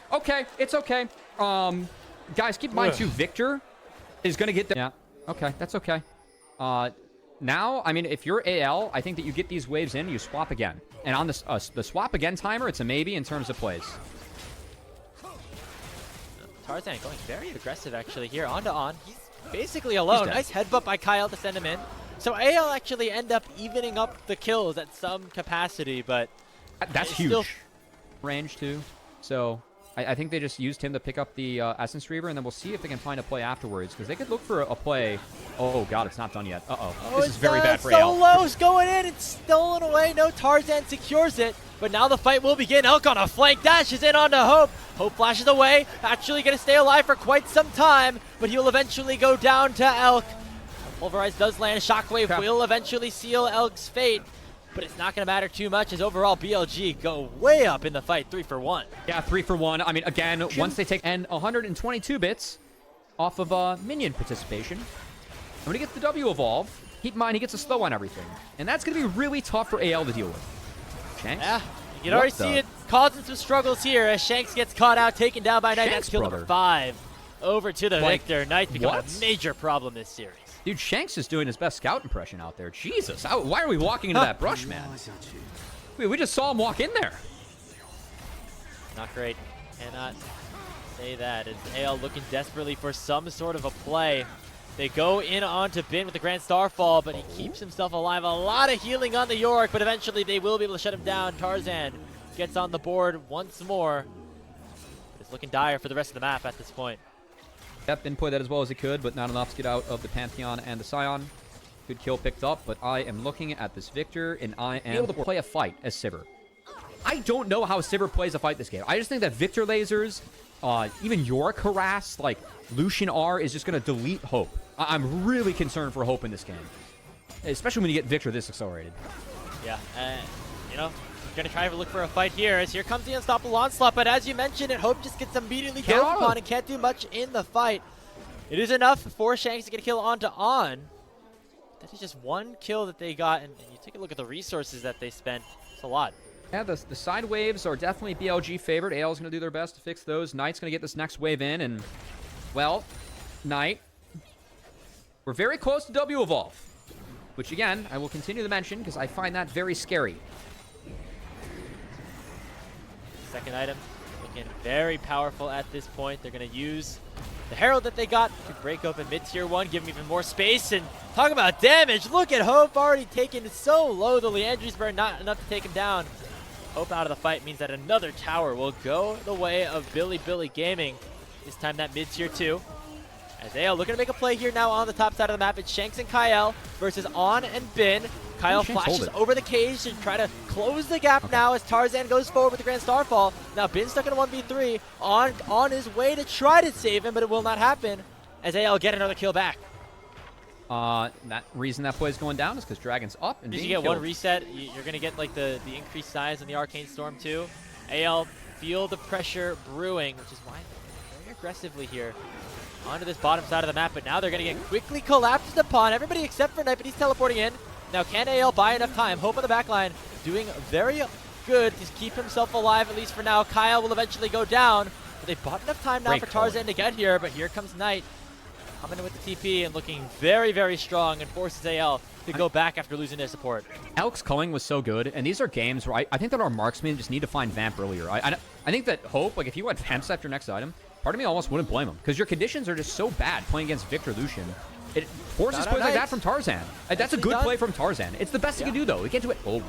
It's okay. Guys, keep in mind, too, Victor is going to get there. Yeah, okay. That's okay. Now, I mean, if you're AL, I think that you get these waves in, you swap again. And on the swap again timer, it's a maybe in terms of plays. Tarzan going very aggressive, actually, here. On to on. He's basically alone. Nice headbutt by Kyle to send him in. So AL actually end up evening up the kills at some capacity, but... That's huge. Range, too. So... I think they just used him to pick up the Essence Reaver, and then we'll see if they can find a play afterwards, because they could look for a play. Oh, God, it's not done yet. This is very bad for AL. Solo's going in. It's stolen away. No, Tarzan secures it, but now the fight will begin. Elk on a flank dash is in onto Hope. Hope flashes away. Actually going to stay alive for quite some time, but he'll eventually go down to Elk. Pulverize does land. Shockwave will eventually seal Elk's fate. But it's not going to matter too much as overall BLG go way up in the fight, 3 for 1. Yeah, 3 for 1. I mean, again, once they take 122 bits off of minion participation, I'm going to get the W evolve. Keep in mind, he gets a slow on everything. And that's going to be really tough for AL to deal with. Shanks? Yeah, you can already see it causing some struggles here as Shanks gets caught out, taken down by Knight. That's kill number 5. Over to the Victor. Knight becoming a major problem this series. Dude, Shanks is doing his best scout impression out there. Jesus, why are we walking into that brush, man? We just saw him walk in there. Not great. Cannot say that. As AL looking desperately for some sort of a play. They go in onto Bin with the Grand Starfall, but he keeps himself alive. A lot of healing on the Yorick, but eventually they will be able to shut him down. Tarzan gets on the board once more. It's looking dire for the rest of the map at this point. Yep, Bin played that as well as he could, but not enough to get out of the Pantheon and the Scion. Good kill picked up, but I am looking at this Victor, and I am able to play a fight as Sivir. I don't know how Sivir plays a fight this game. I just think that Victor lasers, even Yorick harass, like Lucian R is just going to delete Hope. I'm really concerned for Hope in this game, especially when you get Victor this accelerated. Yeah, you know, going to try to look for a fight here as here comes the unstoppable onslaught, but as you mentioned, Hope just gets immediately killed upon and can't do much in the fight. It is enough for Shanks to get a kill onto On. That is just one kill that they got, and you take a look at the resources that they spent. It's a lot. Yeah, the side waves are definitely BLG favored. AL is going to do their best to fix those. Knight's going to get this next wave in, and, well, Knight, we're very close to W Evolve, which, again, I will continue to mention because I find that very scary. Second item looking very powerful at this point. They're going to use the Herald that they got to break open mid-tier 1, give him even more space, and talk about damage. Look at Hope already taken so low. The Leandry's burn not enough to take him down. Hope out of the fight means that another tower will go the way of Bilibili Gaming. This time that mid-tier 2. As AL looking to make a play here now on the top side of the map. It's Shanks and Kyle versus On and Bin. Kyle flashes over the cage to try to close the gap now as Tarzan goes forward with the Grand Starfall. Now Bin stuck in a 1v3. On his way to try to save him, but it will not happen as AL get another kill back. That reason that play is going down is because Dragon's up and Did you being get killed. one reset? You're going to get like the increased size in the Arcane Storm too. AL feel the pressure brewing, which is why they're very aggressively here onto this bottom side of the map, but now they're going to get quickly collapsed upon. Everybody except for Knight, but he's teleporting in. Now can AL buy enough time? Hope on the back line doing very good to keep himself alive, at least for now. Kyle will eventually go down, but they bought enough time now for Tarzan to get here, but here comes Knight coming in with the TP and looking very, very strong and forces AL to go back after losing their support. Elk's culling was so good, and these are games where I think that our marksmen just need to find Vamp earlier. I think that Hope, like if you went Vamps after next item, part of me almost wouldn't blame him, because your conditions are just so bad playing against Victor Lucian. It forces plays like that from Tarzan. That's a good play from Tarzan. It's the best he can do, though. He can't do it. Oh,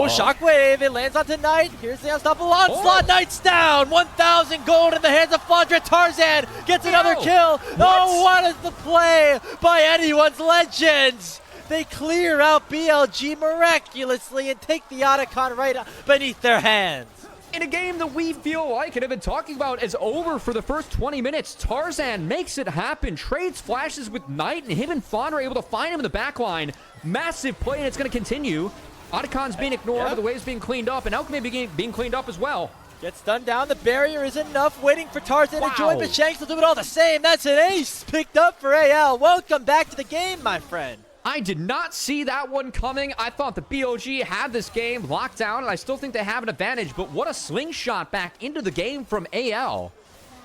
Shockwave. It lands onto Knight. Here's the unstoppable onslaught. Knight's down. 1,000 gold in the hands of Flandra. Tarzan gets another kill. Oh, what is the play by anyone's legends? They clear out BLG miraculously and take the Otacon right beneath their hands. In a game that we feel like and have been talking about is over for the first 20 minutes, Tarzan makes it happen, trades flashes with Knight, and him and Fawn are able to find him in the back line. Massive play, and it's going to continue. Otacon's being ignored, but the wave's being cleaned up, and Alchemy being cleaned up as well. Gets stunned down. The barrier is enough. Waiting for Tarzan to join, but Shanks will do it all the same. That's an ace picked up for AL. Welcome back to the game, my friend. I did not see that one coming. I thought the BOG had this game locked down, and I still think they have an advantage, but what a slingshot back into the game from AL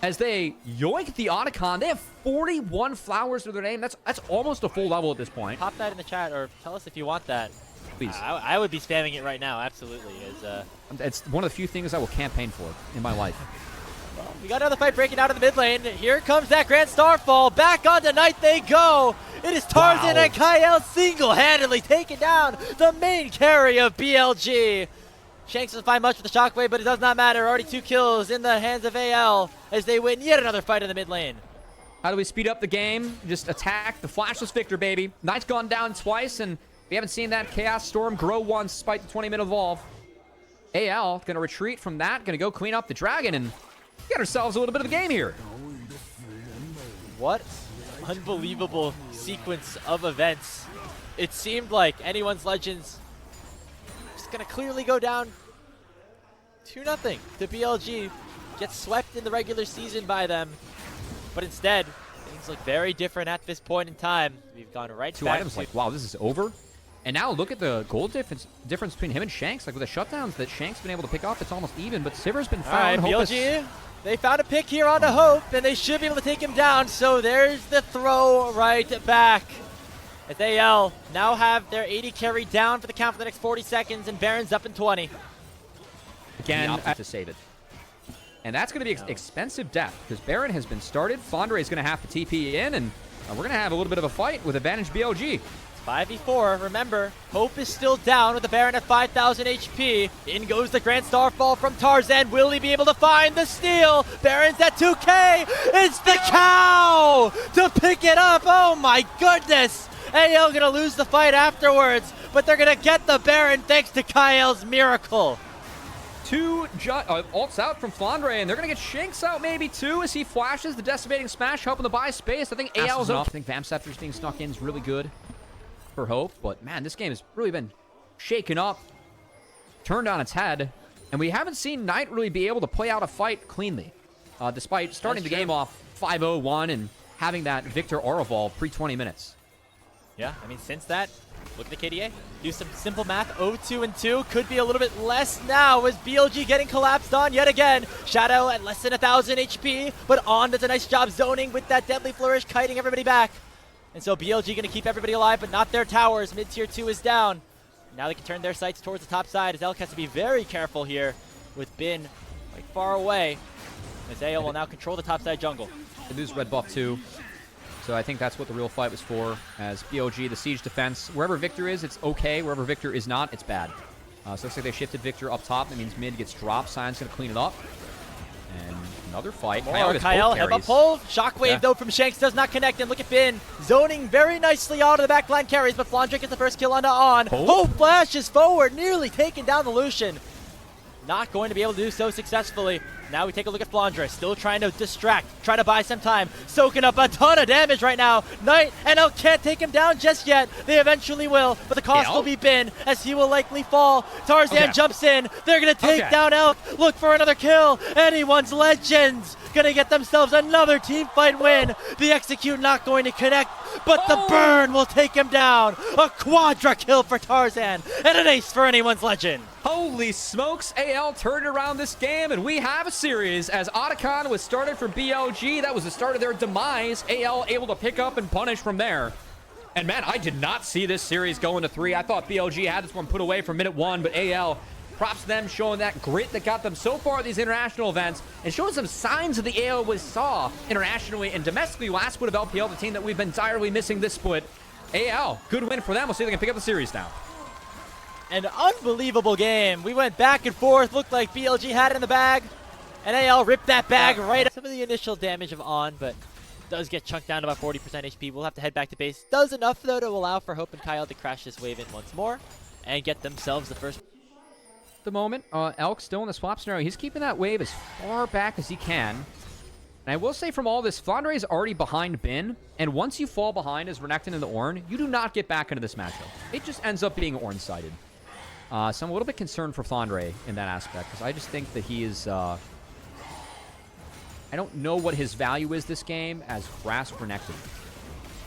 as they yoink the Otacon. They have 41 flowers to their name. That's almost a full level at this point. Pop that in the chat, or tell us if you want that. Please. I would be spamming it right now, absolutely. It's one of the few things I will campaign for in my life. Well, we got another fight breaking out in the mid lane. Here comes that Grand Starfall. Back on tonight they go. It is Tarzan and Kyle single-handedly taking down the main carry of BLG. Shanks doesn't find much with the Shockwave, but it does not matter. Already 2 kills in the hands of AL as they win yet another fight in the mid lane. How do we speed up the game? Just attack the flashless Victor, baby. Knight's gone down twice, and we haven't seen that Chaos Storm grow once despite the 20-minute evolve. AL going to retreat from that, going to go clean up the dragon, and get ourselves a little bit of a game here. What unbelievable sequence of events. It seemed like anyone's Legends just going to clearly go down 2-0 to BLG. Gets swept in the regular season by them. But instead, things look very different at this point in time. We've gone right Two back items to like, wow, this is over. And now look at the gold difference between him and Shanks. Like with the shutdowns that Shanks been able to pick up, it's almost even. But Siver's been found. All right, BLG, they found a pick here onto Hope, and they should be able to take him down. So there's the throw right back. As AL now have their 80 carry down for the count for the next 40 seconds, and Baron's up in 20. Again, to save it. And that's going to be expensive death because Baron has been started. Fondre is going to have to TP in, and we're going to have a little bit of a fight with advantage BLG. 5v4, remember, Hope is still down with the Baron at 5,000 HP. In goes the Grand Starfall from Tarzan. Will he be able to find the steal? Baron's at 2k. It's the cow to pick it up. Oh my goodness. AL gonna lose the fight afterwards, but they're gonna get the Baron thanks to Kyle's miracle. 2 ults out from Fondre, and they're going to get Shanks out maybe too as he flashes the Decimating Smash, helping to buy space. I think AL's up. I think Vamp Scepter's being snuck in is really good for Hope, but man, this game has really been shaken up, turned on its head, and we haven't seen Knight really be able to play out a fight cleanly, despite starting the game off 5-0-1 and having that Victor Aurevol pre-20 minutes. Yeah, I mean, since that, look at the KDA. Do some simple math. 0-2-2. Could be a little bit less now as BLG getting collapsed on yet again. Shadow at less than 1,000 HP, but On does a nice job zoning with that Deadly Flourish, kiting everybody back. And so BLG going to keep everybody alive, but not their towers. Mid-tier 2 is down. Now they can turn their sights towards the top side as Elk has to be very careful here with Bin like far away. As AO will now control the top side jungle. They lose red buff too. So I think that's what the real fight was for, as BOG, the siege defense. Wherever Victor is, it's okay. Wherever Victor is not, it's bad. So it looks like they shifted Victor up top. That means mid gets dropped. Sion's going to clean it up. And another fight. Kyle headbutt pull. Shockwave, though, from Shanks does not connect. And look at Bin zoning very nicely out of the backline carries, but Flondrick gets the first kill onto On. Hope flashes forward, nearly taking down the Lucian. Not going to be able to do so successfully. Now we take a look at Flandre, still trying to distract, trying to buy some time, soaking up a ton of damage right now. Knight and Elk can't take him down just yet. They eventually will, but the cost will be Bin as he will likely fall. Tarzan jumps in. They're going to take down Elk. Look for another kill. Anyone's Legends going to get themselves another team fight win. The execute not going to connect, but the burn will take him down. A quadra kill for Tarzan and an ace for anyone's Legend. Holy smokes, AL turned around this game, and we have a series as Otacon was started for BLG. That was the start of their demise. AL able to pick up and punish from there. And man, I did not see this series going to 3. I thought BLG had this one put away from minute 1, but AL, props to them showing that grit that got them so far at these international events and showing some signs of the AL we saw internationally and domestically last split of LPL, the team that we've been direly missing this split. AL, good win for them. We'll see if they can pick up the series now. An unbelievable game. We went back and forth. Looked like BLG had it in the bag. And AL ripped that bag right up. Some of the initial damage of On, but does get chunked down to about 40% HP. We'll have to head back to base. Does enough, though, to allow for Hope and Kyle to crash this wave in once more and get themselves the first. the moment. Elk still in the swap scenario. He's keeping that wave as far back as he can. And I will say from all this, Flandre is already behind Bin. And once you fall behind as Renekton and the Ornn, you do not get back into this matchup. It just ends up being Ornn-sided. So I'm a little bit concerned for Flandre in that aspect. Because I just think that he is... I don't know what his value is this game as Grasp Renekton.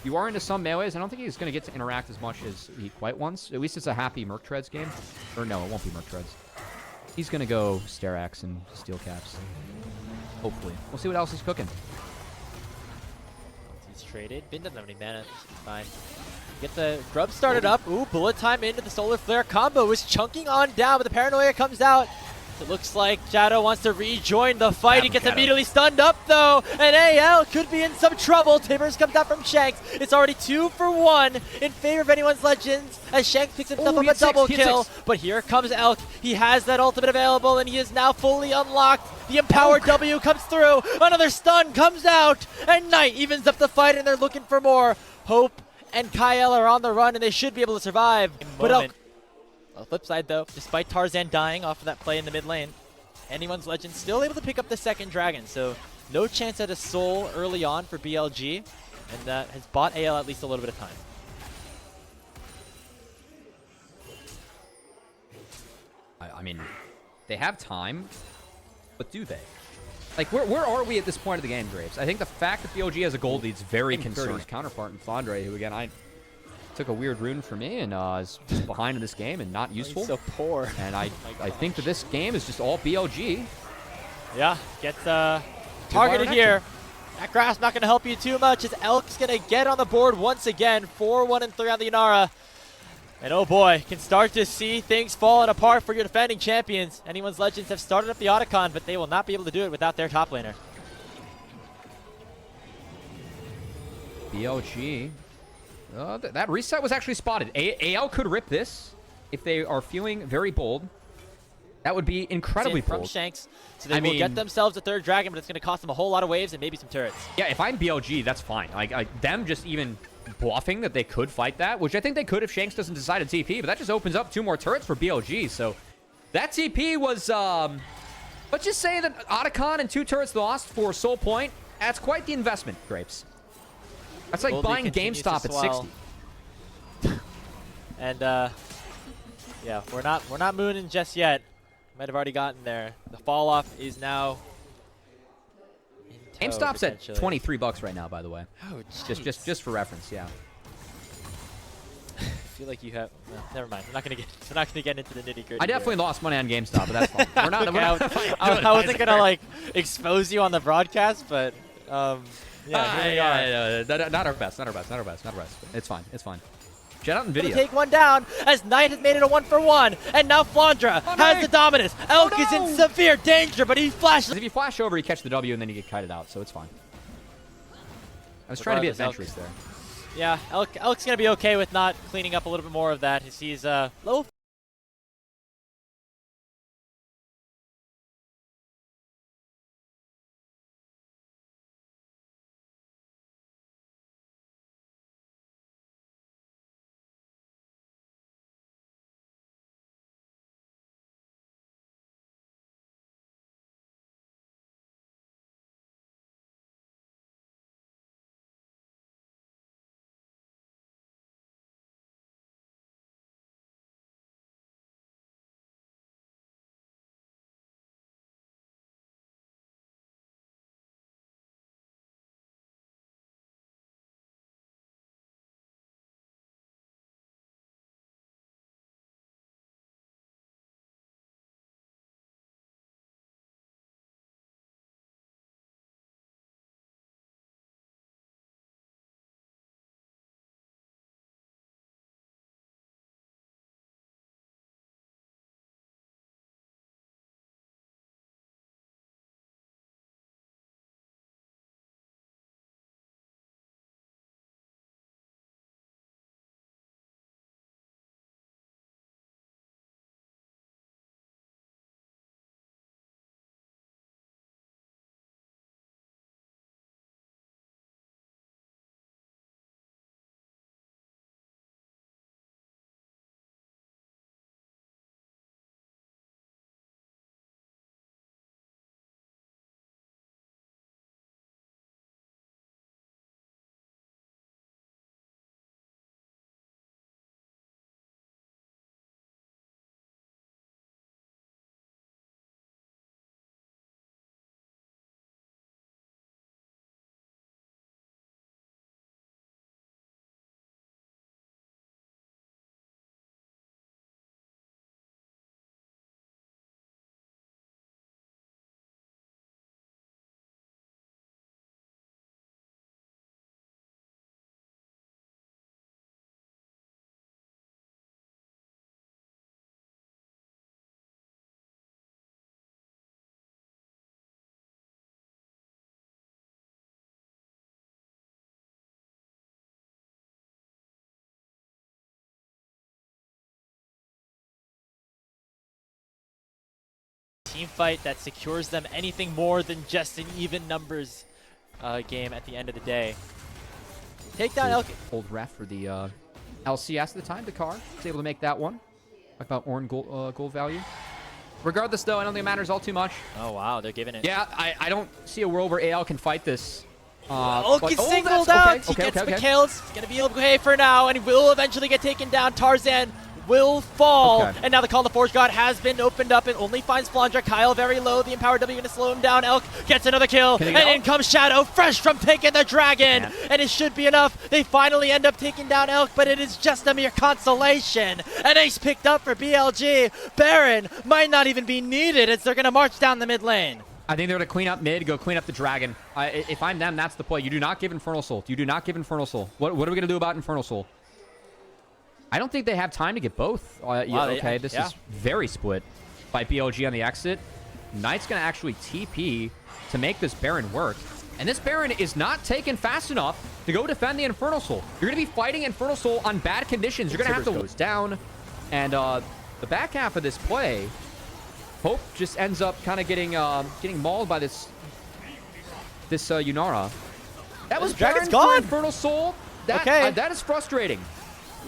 You are into some melees. I don't think he's going to get to interact as much as he quite wants. At least it's a happy Merc Treads game. Or no, it won't be Merc Treads. He's going to go Sterax and Steel Caps. Hopefully. We'll see what else is cooking. He's traded. Bin doesn't have any mana. It's fine. Get the grub started up. Ooh, bullet time into the Solar Flare combo is chunking on down, but the Paranoia comes out. It looks like Shadow wants to rejoin the fight. He gets immediately stunned up, though, and AL could be in some trouble. Timbers comes out from Shanks. It's already 2 for 1 in favor of Anyone's Legends as Shanks picks himself up a double kill. But here comes Elk. He has that ultimate available, and he is now fully unlocked. The empowered W comes through. Another stun comes out, and Knight evens up the fight, and they're looking for more. Hope and Kyle are on the run, and they should be able to survive. But Elk... On the flip side, though, despite Tarzan dying off of that play in the mid lane, Anyone's Legend still able to pick up the second dragon, so no chance at a soul early on for BLG, and that has bought AL at least a little bit of time. I mean, they have time, but do they? Like, where are we at this point of the game, Graves? I think the fact that BLG has a gold lead is very concerning. His counterpart in Flandre, who, again, I took a weird rune for me and is just behind in this game and not useful. He's so poor. And I think that this game is just all BLG. Yeah, gets targeted here. That grass not going to help you too much as Elk's going to get on the board once again. 4-1 and 3 on the Inara. And oh boy, can start to see things falling apart for your defending champions. Anyone's Legends have started up the Otacon, but they will not be able to do it without their top laner. BLG. That reset was actually spotted. AL could rip this if they are feeling very bold. That would be incredibly bold. From Shanks, so they will get themselves a third dragon, but it's going to cost them a whole lot of waves and maybe some turrets. Yeah, if I'm BLG, that's fine. Like them just even bluffing that they could fight that, which I think they could if Shanks doesn't decide to TP, but that just opens up 2 more turrets for BLG. So that TP was, let's just say that Otacon and 2 turrets lost for Soul Point. That's quite the investment, Grapes. That's like buying GameStop at 60. And yeah, we're not mooning just yet. Might have already gotten there. The fall off is now in tow, GameStop's at $23 right now, by the way. Oh, just for reference, yeah. I feel like you have. No, never mind. We're not gonna get into the nitty gritty. I definitely lost money on GameStop, but that's fine. We're not. Okay, I wasn't gonna like expose you on the broadcast, but yeah, not our best. It's fine. Jet out in video. Take one down as Knight has made it a 1-for-1, and now Flandre has the dominance. Elk is in severe danger, but he flashes. If you flash over, you catch the W, and then you get kited out, so it's fine. I was trying to be adventurous there. Yeah, Elk's gonna be okay with not cleaning up a little bit more of that. He's low team fight that secures them anything more than just an even numbers game at the end of the day. Take down Elk. Old ref for the LCS at the time. The car was able to make that one. Talk about Ornn gold value. Regardless, though, I don't think it matters all too much. Oh, wow. They're giving it. Yeah, I don't see a world where AL can fight this. Elk gets singled out. He gets the kills. He's going to be okay for now, and he will eventually get taken down. Tarzan will fall, and now the Call of the Forge God has been opened up and only finds Flandra. Kyle very low. The Empowered W going to slow him down. Elk gets another kill, and in comes Shadow, fresh from taking the dragon, and it should be enough. They finally end up taking down Elk, but it is just a mere consolation. An ace picked up for BLG. Baron might not even be needed as they're going to march down the mid lane. I think they're going to clean up mid, go clean up the dragon. If I'm them, that's the play. You do not give Infernal Soul. You do not give Infernal Soul. What are we going to do about Infernal Soul? I don't think they have time to get both. Okay, this is very split by BLG on the exit. Knight's going to actually TP to make this Baron work. And this Baron is not taken fast enough to go defend the Infernal Soul. You're going to be fighting Infernal Soul on bad conditions. You're going to have to lose down. And the back half of this play, Hope just ends up kind of getting mauled by this Yunara. That was Dragon's Baron gone. Infernal Soul. That is frustrating.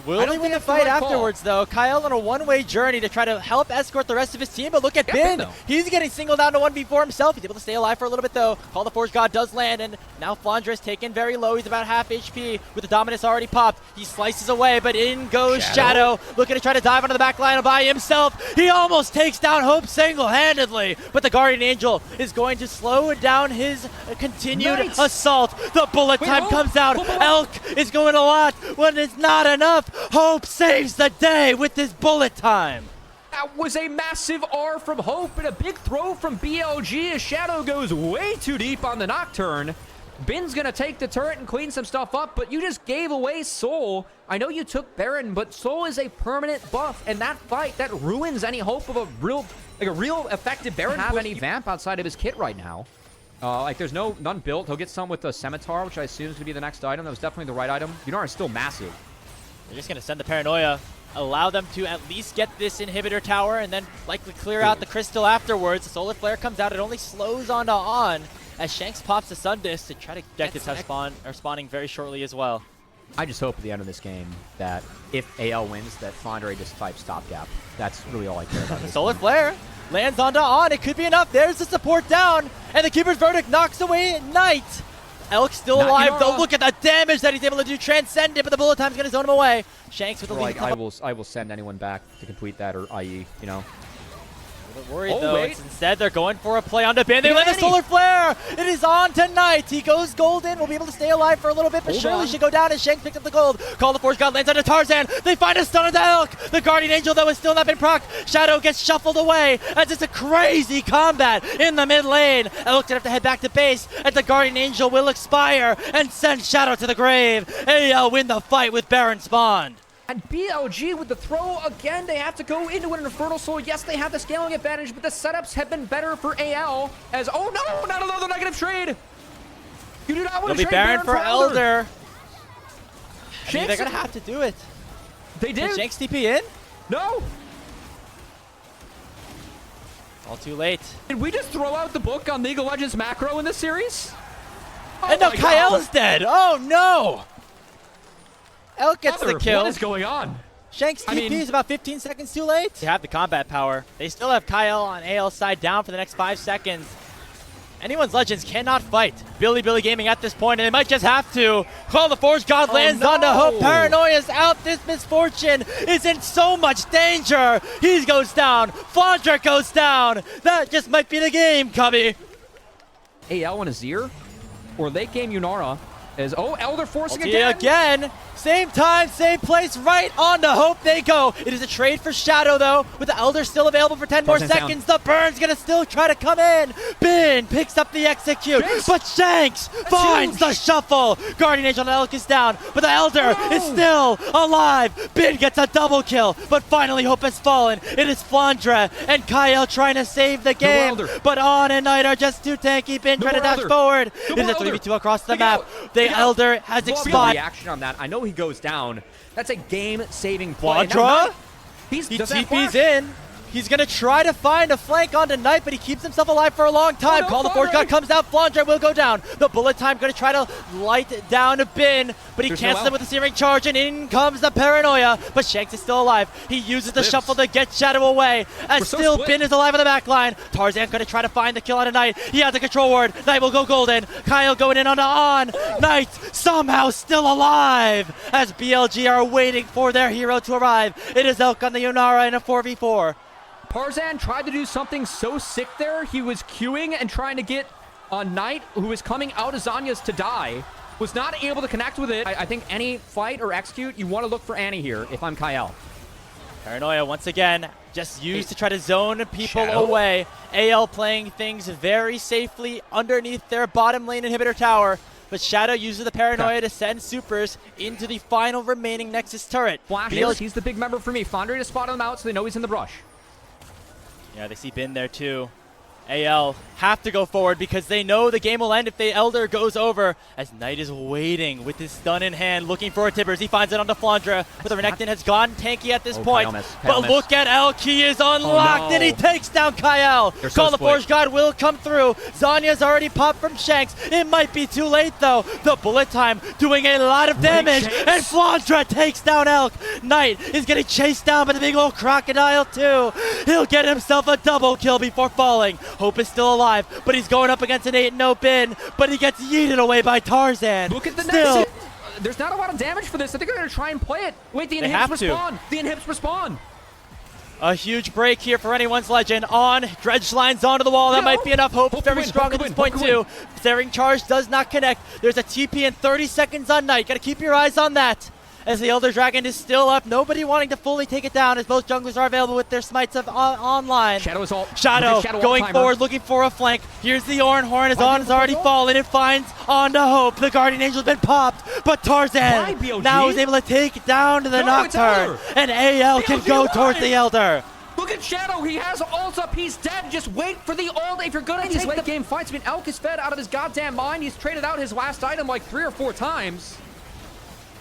Will he win the fight afterwards, though? Kyle on a one-way journey to try to help escort the rest of his team, but look at Bin. He's getting singled out to 1v4 himself. He's able to stay alive for a little bit, though. Call the Forge God does land, and now Flandra is taken very low. He's about half HP with the Dominus already popped. He slices away, but in goes Shadow, looking to try to dive onto the back line by himself. He almost takes down Hope single-handedly, but the Guardian Angel is going to slow down his continued assault. The bullet time comes out. Elk is going a lot when it's not enough. Hope saves the day with this bullet time. That was a massive R from Hope and a big throw from BLG as Shadow goes way too deep on the Nocturne. Bin's going to take the turret and clean some stuff up, but you just gave away Soul. I know you took Baron, but Soul is a permanent buff, and that fight, that ruins any hope of a real effective Baron. Have any Vamp outside of his kit right now. There's none built. He'll get some with the Scimitar, which I assume is going to be the next item. That was definitely the right item. Yunara is still massive. They're just going to send the Paranoia, allow them to at least get this inhibitor tower, and then likely clear out the crystal afterwards. The Solar Flare comes out. It only slows onto On as Shanks pops the Sun Disc to try to get this spawning very shortly as well. I just hope at the end of this game that if AL wins, that Flandre just types stopgap. That's really all I care about. The Solar Flare lands onto On. It could be enough. There's the support down, and the Keeper's Verdict knocks away Knight. Elk still alive, though. Look at the damage that he's able to do. Transcend it, but the bullet time's going to zone him away. Shanks with the lead. I will send anyone back to complete that, or IE, you know. A little worried, though. Instead, they're going for a play onto Bin. They land the Solar Flare. It is on tonight. He goes golden. Will be able to stay alive for a little bit, but surely should go down as Shanks picks up the gold. Call the Forge God lands onto Tarzan. They find a stun onto Elk. The Guardian Angel, though, has still not been procced. Shadow gets shuffled away as it's a crazy combat in the mid lane. Elk's gonna have to head back to base as the Guardian Angel will expire and send Shadow to the grave. AL win the fight with Baron spawned. And BLG with the throw again, they have to go into an Infernal Soul. Yes, they have the scaling advantage, but the setups have been better for AL as, oh no, not another negative trade. You do not want to trade Baron for Elder. I mean, they're Shanks, gonna have to do it. They did. Can Shanks TP in? No. All too late. Did we just throw out the book on League of Legends macro in this series? Oh and no, Kyle's dead. Oh no. Elk gets the kill. What is going on? Shanks TP is about 15 seconds too late. They have the combat power. They still have Kyle on AL's side down for the next 5 seconds. Anyone's Legends cannot fight Bilibili Gaming at this point, and they might just have to. Call the Forge God lands onto Hope. Paranoia's out. This Misfortune is in so much danger. He goes down. Flandra goes down. That just might be the game, Chovy. AL and Azir, or late game Yunara, is, Elder forcing again. Same time, same place, right on to Hope they go. It is a trade for Shadow, though, with the Elder still available for 10 more seconds. The Burn's going to still try to come in. Bin picks up the execute, but Shanks finds the shuffle. Guardian Angel and Elk is down, but the Elder is still alive. Bin gets a double kill, but finally Hope has fallen. It is Flandra and Kyle trying to save the game, but On and Knight are just too tanky. Bin trying to dash forward. It is a 3v2 across the map. The Elder has expired. Reaction on that. I know he goes down. That's a game-saving play. Flandra? He TP's in. He's going to try to find a flank onto Knight, but he keeps himself alive for a long time. Oh, no, Call the Forge God comes out. Flandre will go down. The bullet time going to try to light down a Bin, but he cancels it with the Searing Charge, and in comes the Paranoia. But Shanks is still alive. He uses the shuffle to get Shadow away, as still Bin is alive on the back line. Tarzan going to try to find the kill on a Knight. He has the control ward. Knight will go golden. Kyle going in on. Knight somehow still alive, as BLG are waiting for their hero to arrive. It is Elk on the Yunara in a 4v4. Tarzan tried to do something so sick there. He was queuing and trying to get a Knight who was coming out of Zanya's to die. Was not able to connect with it. I think any fight or execute, you want to look for Annie here if I'm Kyle. Paranoia once again just used to try to zone people away. AL playing things very safely underneath their bottom lane inhibitor tower. But Shadow uses the Paranoia to send supers into the final remaining Nexus turret. Flash, he's the big member for me. Flandre to spot him out so they know he's in the brush. Yeah, they see Bin there too. AL have to go forward because they know the game will end if the Elder goes over, as Knight is waiting with his stun in hand, looking for a Tibbers. He finds it onto Flandre, but the Renekton has gone tanky at this point. But look at Elk, he is unlocked, and he takes down Kyle. Call the Forge God will come through. Zanya's already popped from Shanks. It might be too late though. The bullet time doing a lot of damage, and Flandre takes down Elk. Knight is getting chased down by the big old crocodile too. He'll get himself a double kill before falling. Hope is still alive, but he's going up against an 8-0 Bin, but he gets yeeted away by Tarzan. Look at the Nexus. There's not a lot of damage for this. I think they're going to try and play it. Wait, the inhibs respawn. The inhibs respawn. A huge break here for anyone's legend. Dredge lines onto the wall. That might be enough. Hope very strong at this point too. Searing Charge does not connect. There's a TP in 30 seconds on Knight. Got to keep your eyes on that, as the Elder Dragon is still up. Nobody wanting to fully take it down, as both junglers are available with their smites online. Shadow going forward, looking for a flank. Here's the Horn as On has already fallen. It finds onto Hope. The Guardian Angel's been popped, but Tarzan now is able to take it down to the Nocturne, and AL can go towards the Elder. Look at Shadow. He has ult up. He's dead. Just wait for the ult. If you're going to take late game fights, I mean, Elk is fed out of his goddamn mind. He's traded out his last item like 3 or 4 times.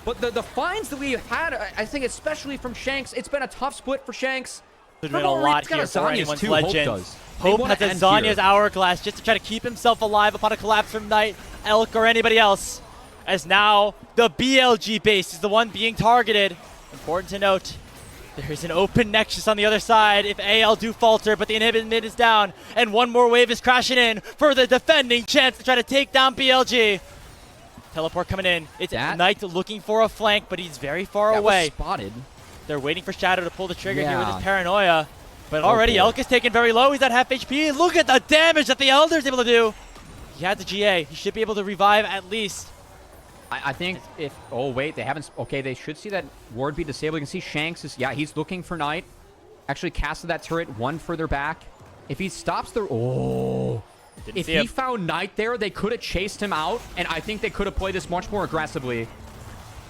But the finds that we have had, I think especially from Shanks, it's been a tough split for Shanks. There's been a lot here for anyone's legend. Hope has a Zanya's Hourglass just to try to keep himself alive upon a collapse from Knight, Elk, or anybody else. As now the BLG base is the one being targeted. Important to note, there is an open Nexus on the other side if AL do falter, but the inhibit mid is down, and one more wave is crashing in for the defending chance to try to take down BLG. Teleport coming in. It's Knight looking for a flank, but he's very far away. Spotted. They're waiting for Shadow to pull the trigger here with his Paranoia. But already Elk is taken very low. He's at half HP. Look at the damage that the Elder is able to do. He had the GA. He should be able to revive at least. I think if... Oh, wait. They haven't... Okay, they should see that ward be disabled. You can see Shanks is... Yeah, he's looking for Knight. Actually casted that turret one further back. If he stops the... Oh... If he found Knight there, they could have chased him out, and I think they could have played this much more aggressively.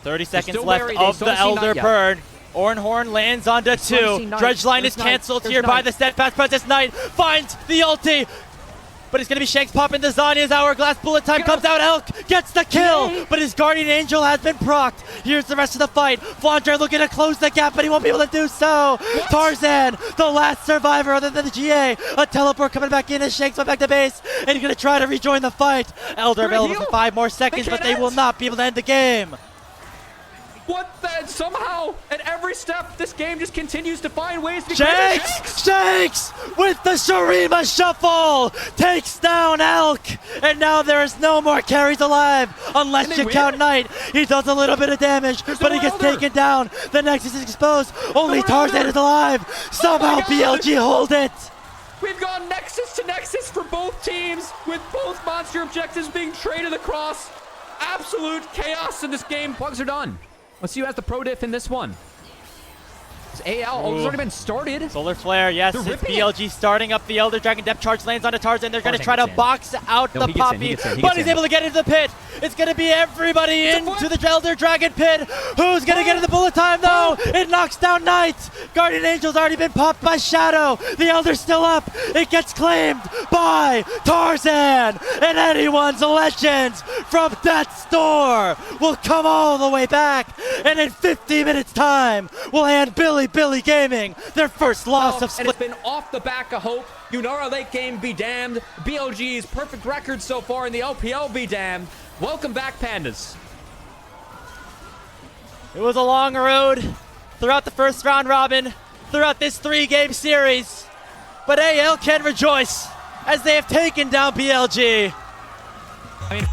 30 seconds left of the Elder burn. Horn lands onto 2. Dredge line is cancelled here by the Steadfast Princess. Knight finds the ulti, but it's going to be Shanks popping the Zanya's Hourglass. Bullet time comes out. Elk gets the kill, but his Guardian Angel has been procced. Here's the rest of the fight. Flandre looking to close the gap, but he won't be able to do so. Tarzan, the last survivor other than the GA. A teleport coming back in as Shanks went back to base, and he's going to try to rejoin the fight. Elder available for 5 more seconds, but they will not be able to end the game. What the? Somehow, at every step, this game just continues to find ways to be Shanks with the Shurima Shuffle takes down Elk, and now there is no more carries alive unless you count Knight. He does a little bit of damage, but he gets taken down. The Nexus is exposed. Only Tarzan is alive. Somehow BLG hold it. We've gone Nexus to Nexus for both teams, with both monster objectives being traded across. Absolute chaos in this game. Plugs are done. Let's see who has the pro diff in this one. It's AL. Oh, it's already been started. Solar Flare, yes. It's BLG starting up the Elder Dragon. Depth Charge lands onto Tarzan. They're going to try to box out the Poppy, but he's able to get into the pit. It's going to be everybody into the Elder Dragon Pit. Who's going to get in the bullet time, though? It knocks down Knight. Guardian Angel's already been popped by Shadow. The Elder's still up. It gets claimed by Tarzan. And anyone's legends from Death's Door will come all the way back. And in 50 minutes time, we'll hand Bilibili Gaming their first loss of And it's been off the back of hope. Yunara late game be damned. BLG's perfect record so far in the LPL be damned. Welcome back, Pandas. It was a long road throughout the first round robin, throughout this 3-game series. But AL can rejoice as they have taken down BLG. I mean,